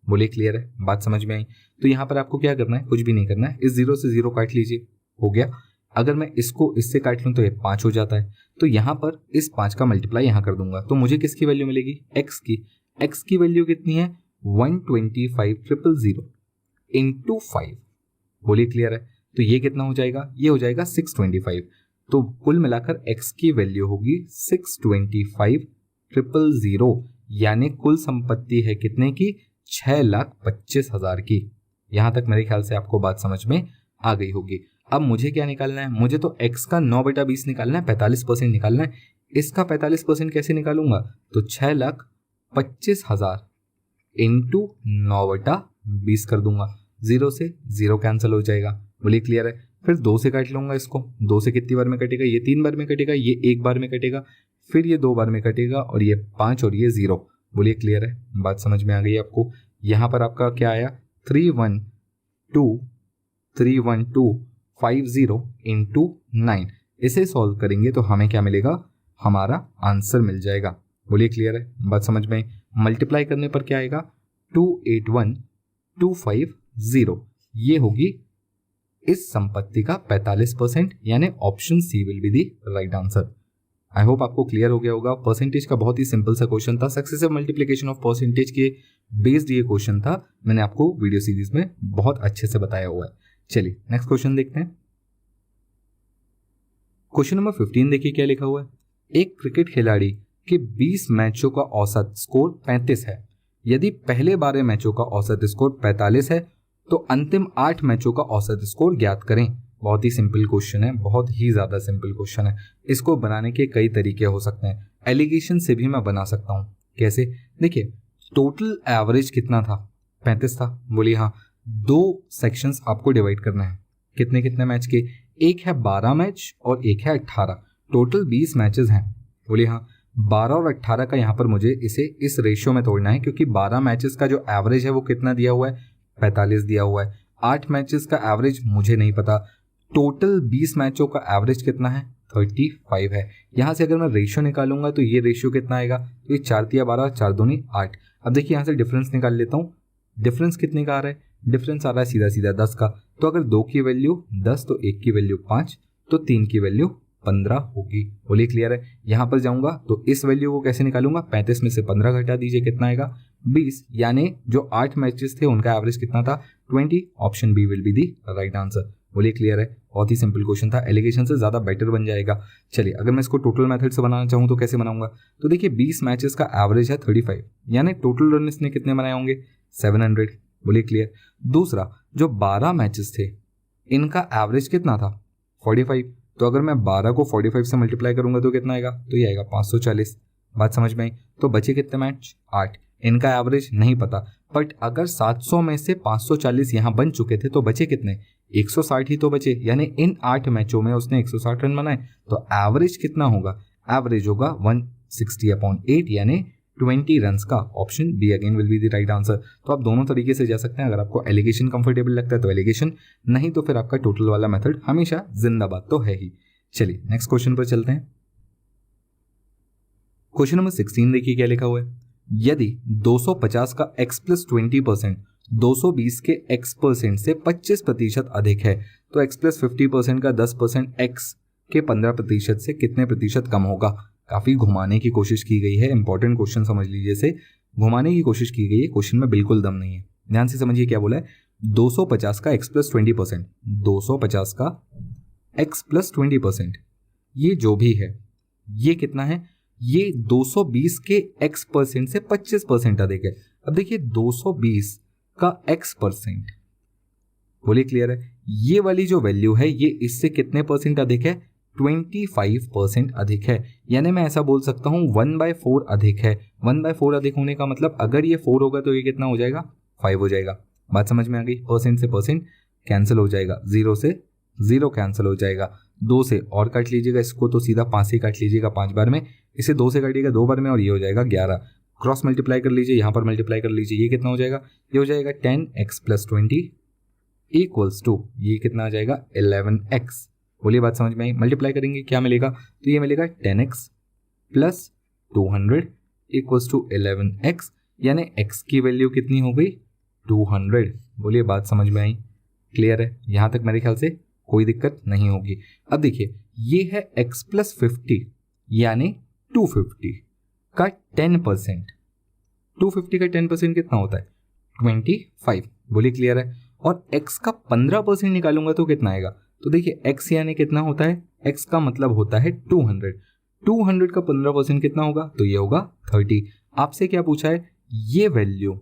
बोलिए क्लियर है? बात समझ में आई? तो यहाँ पर आपको क्या करना है? कुछ भी नहीं करना है। इस 0 से 0 काट लीजिए, हो गया। अगर मैं इसको इससे काट लूँ तो ये 5 हो जाता है। तो यहाँ पर इस 5 का मल्टीप्लाई यहाँ कर दूंगा तो मुझे किसकी वैल्यू मिलेगी? x की। x की वैल्यू कितनी है? 125,000 इंटू 5। बोलिए क्लियर है? तो ये कितना हो जाएगा, ये हो जाएगा 625। तो कुल मिलाकर x की वैल्यू होगी 625,000, यानी कुल संपत्ति है कितने की, 6,25,000 की। यहां तक मेरे ख्याल से आपको बात समझ में आ गई होगी। अब मुझे क्या निकालना है, मुझे तो x का 9/20 निकालना है, 45% निकालना है। इसका 45% कैसे निकालूंगा, तो 6,25,000 इंटू 9/20 कर दूंगा, 0 से 0 कैंसिल हो जाएगा। बोलिए क्लियर है। फिर 2 से काट लूंगा इसको, 2 से कितनी बार में कटेगा, ये 3 बार में कटेगा, ये 1 बार में कटेगा, फिर ये 2 बार में कटेगा, और ये 5 और ये 0। बोलिए क्लियर है, बात समझ में आ गई आपको। यहाँ पर आपका क्या आया, 31250 इंटू 9। इसे सॉल्व करेंगे तो हमें क्या मिलेगा, हमारा आंसर मिल जाएगा। बोलिए क्लियर है, बात समझ में। मल्टीप्लाई करने पर क्या आएगा, 281,250। ये होगी इस संपत्ति का 45%, यानी option C will be the right answer. I hope आपको क्लियर हो गया होगा। परसेंटेज का बहुत ही सिंपल सा क्वेश्चन था, सक्सेसिव मल्टीप्लिकेशन ऑफ परसेंटेज के बेस्ड ये क्वेश्चन था। मैंने आपको वीडियो सीरीज में बहुत अच्छे से बताया हुआ है। चलिए नेक्स्ट क्वेश्चन देखते हैं। क्वेश्चन नंबर 15 देखिए क्या लिखा हुआ है। एक क्रिकेट खिलाड़ी के 20 मैचों का औसत स्कोर 35 है। यदि पहले 12 मैचों का औसत स्कोर 45 है तो अंतिम 8 मैचों का औसत स्कोर ज्ञात करें। बहुत ही सिंपल क्वेश्चन है, बहुत ही ज्यादा सिंपल क्वेश्चन है। इसको बनाने के कई तरीके हो सकते हैं। एलिगेशन से भी मैं बना सकता हूं। कैसे, देखिए टोटल एवरेज कितना था, 35 था। बोलिए हाँ, 2 सेक्शंस आपको डिवाइड करना है। कितने कितने मैच के, एक है 12 मैच और एक है 18। टोटल 20 मैचेस हैं। बोलिए हाँ, 12 और 18 का यहाँ पर मुझे इसे इस रेशियो में तोड़ना है, क्योंकि 12 मैचेस का जो एवरेज है वो कितना दिया हुआ है, 45 दिया हुआ है। 8 मैचेस का एवरेज मुझे नहीं पता। टोटल 20 मैचों का एवरेज कितना है, 35 है। यहाँ से अगर मैं रेशियो निकालूंगा तो ये रेशियो कितना आएगा, तो ये 4 तिया 12, 4 दूनी 8। अब देखिए यहाँ से डिफरेंस निकाल लेता हूँ। डिफरेंस कितने का आ रहा है, डिफरेंस आ रहा है सीधा सीधा 10 का। तो अगर 2 की वैल्यू 10 तो 1 की वैल्यू 5 तो 3 की वैल्यू 15 होगी। बोलिए क्लियर है। यहाँ पर जाऊंगा तो इस वैल्यू को कैसे निकालूंगा, 35 में से 15 घटा दीजिए, कितना आएगा 20। यानी जो 8 मैचेस थे उनका एवरेज कितना था, 20। Option B will be the right answer. बोलिए क्लियर है। बहुत ही सिंपल क्वेश्चन था, एलिगेशन से ज्यादा बेटर बन जाएगा। चलिए अगर मैं इसको टोटल मेथड से बनाना चाहूँ तो कैसे बनाऊंगा, तो देखिए 20 मैचेस का एवरेज है 35, यानी टोटल रन इसने कितने बनाए होंगे, 700। बोलिए क्लियर। दूसरा, जो 12 मैचेस थे इनका एवरेज कितना था, 45। तो अगर मैं 12 को 45 से मल्टीप्लाई करूंगा तो कितना आएगा, तो ये आएगा 540। बात समझ में आई। तो बचे कितने मैच, 8। इनका एवरेज नहीं पता, बट अगर 700 में से 540 यहाँ बन चुके थे तो बचे कितने, 160 ही तो बचे। यानी इन 8 मैचों में उसने 160 रन बनाए। तो एवरेज कितना होगा, एवरेज होगा 160/8, यानी 20 रन का। Option B again will be the right answer. तो आप दोनों तरीके से जा सकते हैं। अगर आपको एलिगेशन कंफर्टेबल लगता है तो एलिगेशन, नहीं तो फिर आपका टोटल वाला मेथड हमेशा जिंदाबाद तो है ही। चलिए नेक्स्ट क्वेश्चन पर चलते हैं। क्वेश्चन नंबर 16 देखिए क्या लिखा हुआ है। यदि 250 का x + 20% 220 के x% से 25% अधिक है तो x + 50% का 10% x के 15% से कितने प्रतिशत कम होगा। काफी घुमाने की कोशिश की गई है, इंपॉर्टेंट क्वेश्चन समझ लीजिए। इसे घुमाने की कोशिश की गई है, क्वेश्चन में बिल्कुल दम नहीं है। ध्यान से समझिए क्या बोला है। 250 का x + 20%, 250 का x + 20%, ये जो भी है ये कितना है, ये 220 के x% से 25% अधिक है। अब देखिए 220 का x%, बोलिए क्लियर है। ये वाली जो वैल्यू है ये इससे कितने परसेंट अधिक है, 25% अधिक है। यानी मैं ऐसा बोल सकता हूं 1/4 अधिक है। 1/4 अधिक होने का मतलब अगर ये 4 होगा तो ये कितना हो जाएगा, 5 हो जाएगा। बात समझ में आ गई। परसेंट से परसेंट कैंसिल हो जाएगा, 0 से 0 कैंसिल हो जाएगा। 2 से और काट लीजिएगा इसको तो सीधा 5 से काट लीजिएगा 5 बार में, इसे 2 से काटिएगा 2 बार में और ये हो जाएगा 11। क्रॉस मल्टीप्लाई कर लीजिए, यहाँ पर मल्टीप्लाई कर लीजिए, ये कितना हो जाएगा, ये हो जाएगा 10x + 20 इक्वल्स टू ये कितना आ जाएगा 11x। बोलिए बात समझ में आई। मल्टीप्लाई करेंगे क्या मिलेगा, तो ये मिलेगा 10x + 200 इक्वल्स टू 11x, यानी x की वैल्यू कितनी हो गई, 200। बोलिए बात समझ में आई, क्लियर है। यहाँ तक मेरे ख्याल से कोई दिक्कत नहीं होगी। अब देखिए ये है x + 50 यानी 250 का 10%। 250 का 10% कितना होता है, 25। बोलिए क्लियर है। और x का 15% निकालूंगा तो कितना आएगा। तो देखिए x यानी कितना होता है, x का मतलब होता है 200। 200 का 15% कितना होगा, तो ये होगा 30। आपसे क्या पूछा है, ये वैल्यू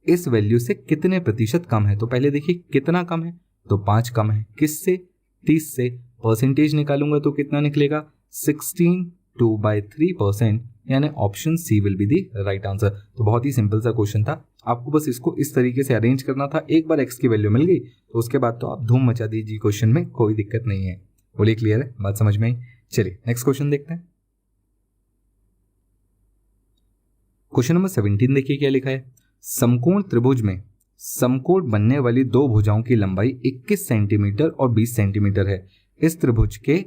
इस वैल्यू से कितने प्रतिशत कम है। तो पहले देखिए कितना कम है, तो 5 कम है। किससे, 30 से। परसेंटेज निकालूंगा तो कितना निकलेगा, 16 2/3%, यानी option C will be the right answer. तो बहुत ही सिंपल सा क्वेश्चन था, आपको बस इसको इस तरीके से अरेंज करना था। एक बार x की वैल्यू मिल गई तो उसके बाद तो आप धूम मचा दीजिए, क्वेश्चन में कोई दिक्कत नहीं है। बोलिए क्लियर है, बात समझ में आई। चलिए नेक्स्ट क्वेश्चन देखते हैं। क्वेश्चन नंबर 17 देखिए क्या लिखा है। समकोण त्रिभुज में समकोण बनने वाली दो भुजाओं की लंबाई 21 सेंटीमीटर और 20 सेंटीमीटर है। इस त्रिभुज के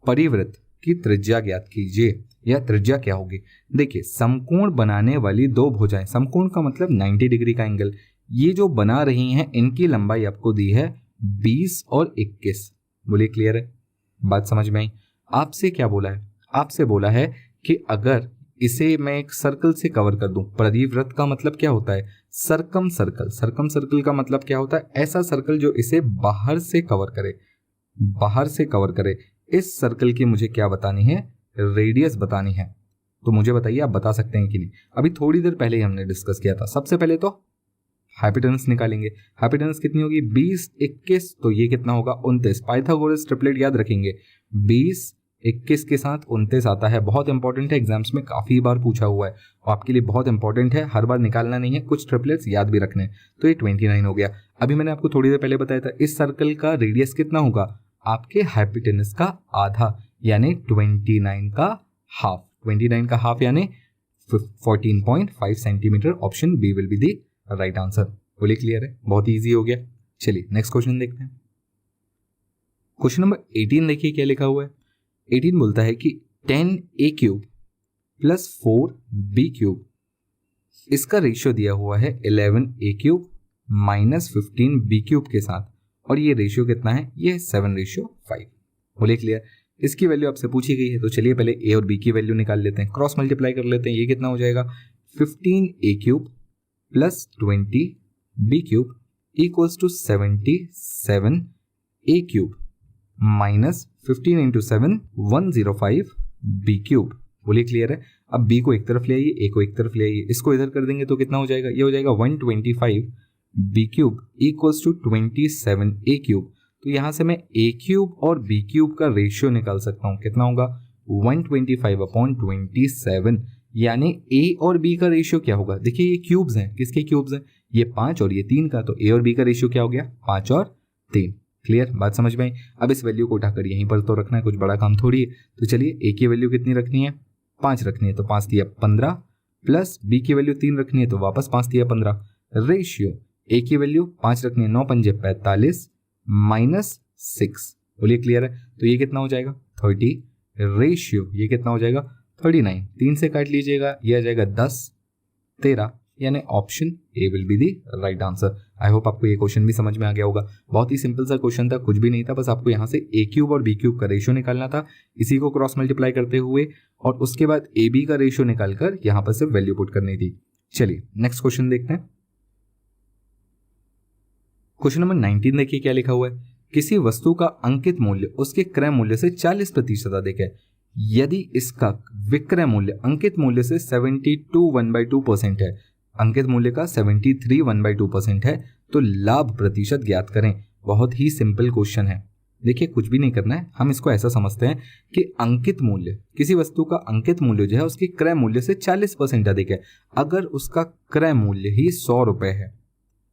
परिवृत्त की त्रिज्या ज्ञात कीजिए, या त्रिज्या क्या होगी। देखिए समकोण बनाने वाली दो भुजाएं, समकोण का मतलब 90 डिग्री का एंगल, ये जो बना रही हैं इनकी लंबाई आपको दी है 20 और 21। बोलिए क्लियर है, बात समझ में आई। आपसे क्या बोला है, आपसे बोला है कि अगर इसे मैं एक सर्कल से कवर कर दूं, परिवृत्त का मतलब क्या होता है, सरकम सर्कल। सरकम सर्कल का मतलब क्या होता है, ऐसा सर्कल जो इसे बाहर से कवर करे, बाहर से कवर करे। इस सर्कल की मुझे क्या बतानी है, रेडियस बतानी है। तो मुझे बताइए आप बता सकते हैं कि नहीं। अभी थोड़ी देर पहले ही हमने डिस्कस किया था। सबसे पहले तो हाइपोटेनस निकालेंगे। हाइपोटेनस कितनी होगी, 20 21, तो ये कितना होगा 29। पाइथागोरस ट्रिपलेट याद रखेंगे, 20 21 के साथ 29 आता है। बहुत इंपॉर्टेंट है, एग्जाम्स में काफी बार पूछा हुआ है और आपके लिए बहुत इंपॉर्टेंट है, हर बार निकालना नहीं है, कुछ ट्रिपलेट्स याद भी रखने। तो ये 29 हो गया। अभी मैंने आपको थोड़ी देर पहले बताया था इस सर्कल का रेडियस कितना होगा, आपके हाइपोटेनस का आधा, यानी 29 का हाफ। 29 का हाफ यानी 14.5 centimetre. Option B will be the right answer. बोलिए क्लियर है, बहुत इजी हो गया। चलिए नेक्स्ट क्वेश्चन देखते हैं। क्वेश्चन नंबर 18 देखिए क्या लिखा हुआ है। 18 बोलता है कि 10a³ प्लस 4b³, इसका रेशियो दिया हुआ है 11a³ माइनस 15b³ के साथ, और ये रेशियो कितना है, ये 7:5। बोलिए क्लियर। इसकी वैल्यू आपसे पूछी गई है, तो चलिए पहले a और b की वैल्यू निकाल लेते हैं, क्रॉस मल्टीप्लाई कर लेते हैं। ये कितना हो जाएगा, 15a³ plus 20b³ equals to 77a³ minus 15 × 7 105b³। बोलिए क्लियर है। अब b को एक तरफ ले आइए, a को एक तरफ ले आइए, इसको इधर कर देंगे तो कितना हो जाएगा, ये हो जाएगा 125b³ इक्वल्स टू 27a³। तो यहाँ से मैं a³ और b³ का रेशियो निकाल सकता हूँ, कितना होगा 125/27, यानी a और b का रेशियो क्या होगा। देखिए ये क्यूब्स हैं, किसके क्यूब्स हैं, ये 5 और ये 3 का, तो a और b का रेशियो क्या हो गया 5 और 3। क्लियर, बात समझ में आई। अब इस वैल्यू को उठाकर यहीं पर तो रखना है, कुछ बड़ा काम थोड़ी है। तो चलिए a की वैल्यू कितनी रखनी है, 5 रखनी है, तो 5 दिया 15, प्लस b की वैल्यू 3 रखनी है, तो वापस 5 दिया 15। रेशियो a की वैल्यू 5 रखनी है, 9 पंजे 45 माइनस 6। बोलिए क्लियर है। तो ये कितना हो जाएगा 30, रेशियो ये कितना हो जाएगा 39। 3 से काट लीजिएगा, ये आ जाएगा 10 13, यानी option A will be the right answer. I hope आपको ये क्वेश्चन भी समझ में आ गया होगा। बहुत ही सिंपल सा क्वेश्चन था, कुछ भी नहीं था, बस आपको यहाँ से a³ और b³ का रेशियो निकालना था, इसी को क्रॉस मल्टीप्लाई करते हुए, और उसके बाद ab का रेशियो निकालकर यहाँ पर सिर्फ वैल्यू पुट करनी थी। चलिए नेक्स्ट क्वेश्चन देखते हैं। क्वेश्चन नंबर 19 देखिए क्या लिखा हुआ है। किसी वस्तु का अंकित मूल्य उसके क्रय मूल्य से 40% अधिक है। यदि इसका विक्रय मूल्य अंकित मूल्य से 72 1/2% है, अंकित मूल्य का 73 1/2% है, तो लाभ प्रतिशत ज्ञात करें। बहुत ही सिंपल क्वेश्चन है। देखिए कुछ भी नहीं करना है, हम इसको ऐसा समझते हैं कि अंकित मूल्य, किसी वस्तु का अंकित मूल्य जो है उसकी क्रय मूल्य से 40% अधिक है। अगर उसका क्रय मूल्य ही 100 रुपए है,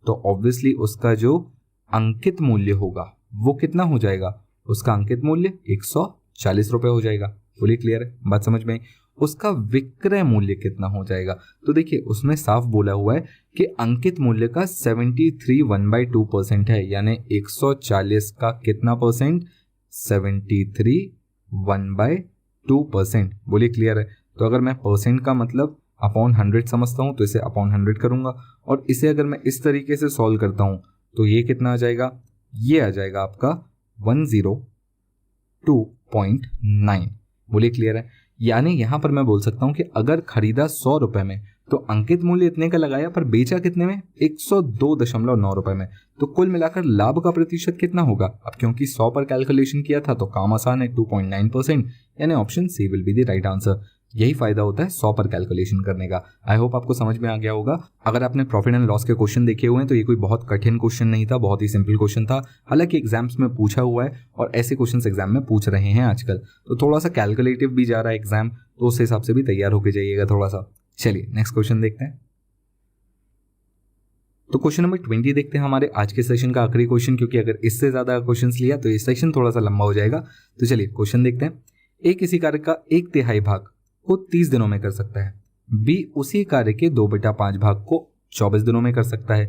तो ऑब्वियसली उसका जो अंकित मूल्य होगा वो कितना हो जाएगा, उसका अंकित मूल्य 140 रुपए हो जाएगा। बोलिए क्लियर है, बात समझ में। उसका विक्रय मूल्य कितना हो जाएगा, तो देखिए उसमें साफ बोला हुआ है कि अंकित मूल्य का 73 1/2% है, यानी 140 का कितना परसेंट, 73 1/2%। बोलिए क्लियर है। तो अगर मैं परसेंट का मतलब अपॉन 100 समझता हूं तो इसे अपॉन 100 करूंगा, और इसे अगर मैं इस तरीके से सॉल्व करता हूं तो ये कितना आ जाएगा, ये आ जाएगा आपका 102.9। बोलिए क्लियर है। यानी यहां पर मैं बोल सकता हूं कि अगर खरीदा 100 रुपए में तो अंकित मूल्य इतने का लगाया पर बेचा कितने में, 102.9 रुपए में। तो कुल मिलाकर लाभ का प्रतिशत कितना होगा। अब क्योंकि 100 पर कैलकुलेशन किया था तो काम आसान है, 2.9%, यानी option C will be the right answer. यही फायदा होता है 100 पर कैलकुलेशन करने का। आई होप आपको समझ में आ गया होगा। अगर आपने प्रॉफिट एंड लॉस के क्वेश्चन देखे हुए हैं तो ये कोई बहुत कठिन क्वेश्चन नहीं था, बहुत ही सिंपल क्वेश्चन था। हालांकि एग्जाम्स में पूछा हुआ है और ऐसे क्वेश्चन एग्जाम में पूछ रहे हैं आजकल, तो थोड़ा सा कैलकुलेटिव भी जा रहा है एग्जाम, तो उस हिसाब से भी तैयार होकर जाइएगा थोड़ा सा। चलिए नेक्स्ट क्वेश्चन देखते हैं। तो क्वेश्चन नंबर 20 देखते हैं, हमारे आज के सेशन का आखिरी क्वेश्चन, क्योंकि अगर इससे ज्यादा क्वेश्चंस लिया तो ये सेशन थोड़ा सा लंबा हो जाएगा। तो चलिए क्वेश्चन देखते हैं। ए किसी कार्य का 1/3 भाग को 30 दिनों में कर सकता है। बी उसी कार्य के 2/5 भाग को 24 दिनों में कर सकता है।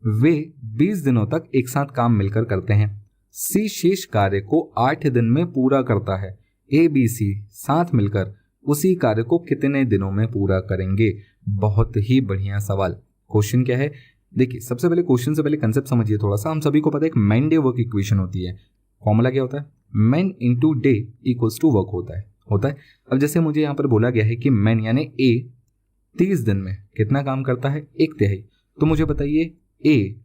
वे 20 दिनों तक एक साथ काम मिलकर करते हैं। सी शेष कार्य को 8 दिन में पूरा करता है। ए बी सी साथ मिलकर उसी कार्य को कितने दिनों में पूरा करेंगे। बहुत ही बढ़िया सवाल। क्वेश्चन क्या है, देखिए सबसे पहले क्वेश्चन से पहले कंसेप्ट समझिए थोड़ा सा। हम सभी को पता है एक मैन डे वर्क इक्वेशन होती है। फॉर्मूला क्या होता है, man into day equals to work होता है। अब जैसे मुझे यहाँ पर बोला गया है कि मैन यानी ए 30 दिन में कितना काम करता है, 1/3। तो मुझे बताइए ए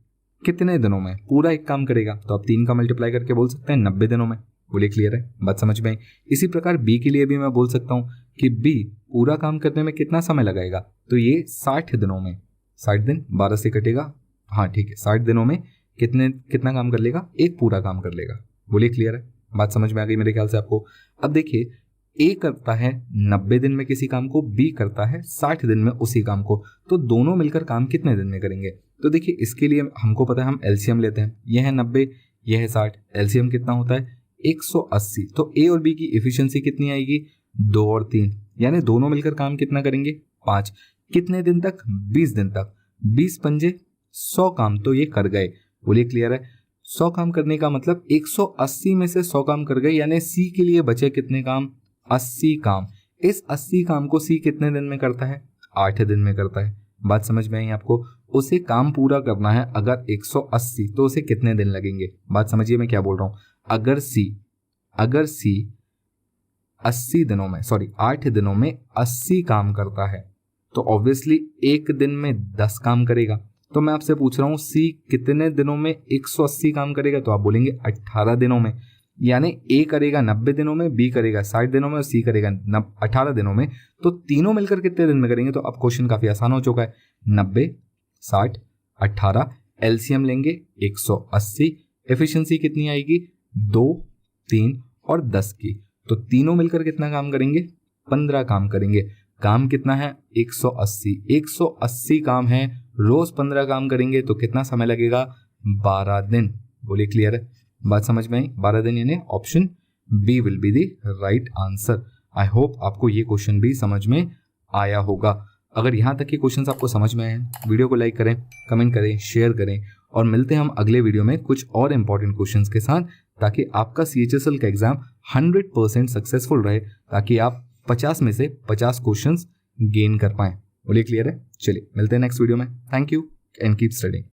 कितने दिनों में पूरा एक काम करेगा। तो आप 3 का मल्टीप्लाई करके बोल सकते हैं 90 दिनों में। बोलिए क्लियर है, बात समझ में आई। इसी प्रकार बी के लिए भी मैं बोल सकता हूँ कि बी पूरा काम करने में कितना समय लगाएगा। तो ये 60 दिनों में, 60 दिन 12 से कटेगा, हाँ ठीक है, 60 दिनों में कितना काम कर लेगा, एक पूरा काम कर लेगा। बोलिए क्लियर है, बात समझ में आ गई मेरे ख्याल से आपको। अब देखिए ए करता है 90 दिन में किसी काम को, बी करता है 60 दिन में उसी काम को, तो दोनों मिलकर काम कितने दिन में करेंगे। तो देखिए इसके लिए हमको पता है, हम एलसीएम लेते हैं। यह है 90, यह है 60, एलसीएम कितना होता है 180। तो ए और बी की एफिशिएंसी कितनी आएगी, 2 और 3, यानी दोनों मिलकर काम कितना करेंगे, 5। कितने दिन तक, 20 दिन तक। 20 पंजे 100 काम तो ये कर गए। बोलिए क्लियर है, 100 काम करने का मतलब 180 में से 100 काम कर गए, यानी सी के लिए बचे कितने काम, 80 काम। इस 80 काम को सी कितने दिन में करता है, 8 दिन में करता है। बात समझ में आई आपको। उसे काम पूरा करना है अगर 180, तो उसे कितने दिन लगेंगे। बात समझिए मैं क्या बोल रहा हूं। अगर सी 80 दिनों में 8 दिनों में 80 काम करता है, तो ऑब्वियसली एक दिन में 10 काम करेगा। तो मैं आपसे पूछ रहा हूं सी कितने दिनों में 180 काम करेगा। तो आप बोलेंगे 18 दिनों में, यानी ए करेगा 90 दिनों में, बी करेगा 60 दिनों में और सी करेगा 18 दिनों में। तो तीनों मिलकर कितने दिन में करेंगे। तो अब क्वेश्चन काफी आसान हो चुका है। 90, 60, 18, एलसीएम लेंगे 180, एफिशिएंसी कितनी आएगी 2, 3 और 10 की। तो तीनों मिलकर कितना काम करेंगे, 15 काम करेंगे। काम कितना है 180 काम है, रोज 15 काम करेंगे तो कितना समय लगेगा, 12 दिन। बोलिए क्लियर है, बात समझ में आई। 12 दिन, यानी option B will be the right answer. I hope आपको ये क्वेश्चन भी समझ में आया होगा। अगर यहाँ तक के क्वेश्चंस आपको समझ में आए हैं, वीडियो को लाइक करें, कमेंट करें, शेयर करें और मिलते हैं हम अगले वीडियो में कुछ और इंपॉर्टेंट क्वेश्चंस के साथ, ताकि आपका CHSL का एग्जाम 100% सक्सेसफुल रहे, ताकि आप 50 में से 50 क्वेश्चंस गेन कर पाएं। बोलिए क्लियर है। चलिए मिलते हैं नेक्स्ट वीडियो में। Thank you and keep studying.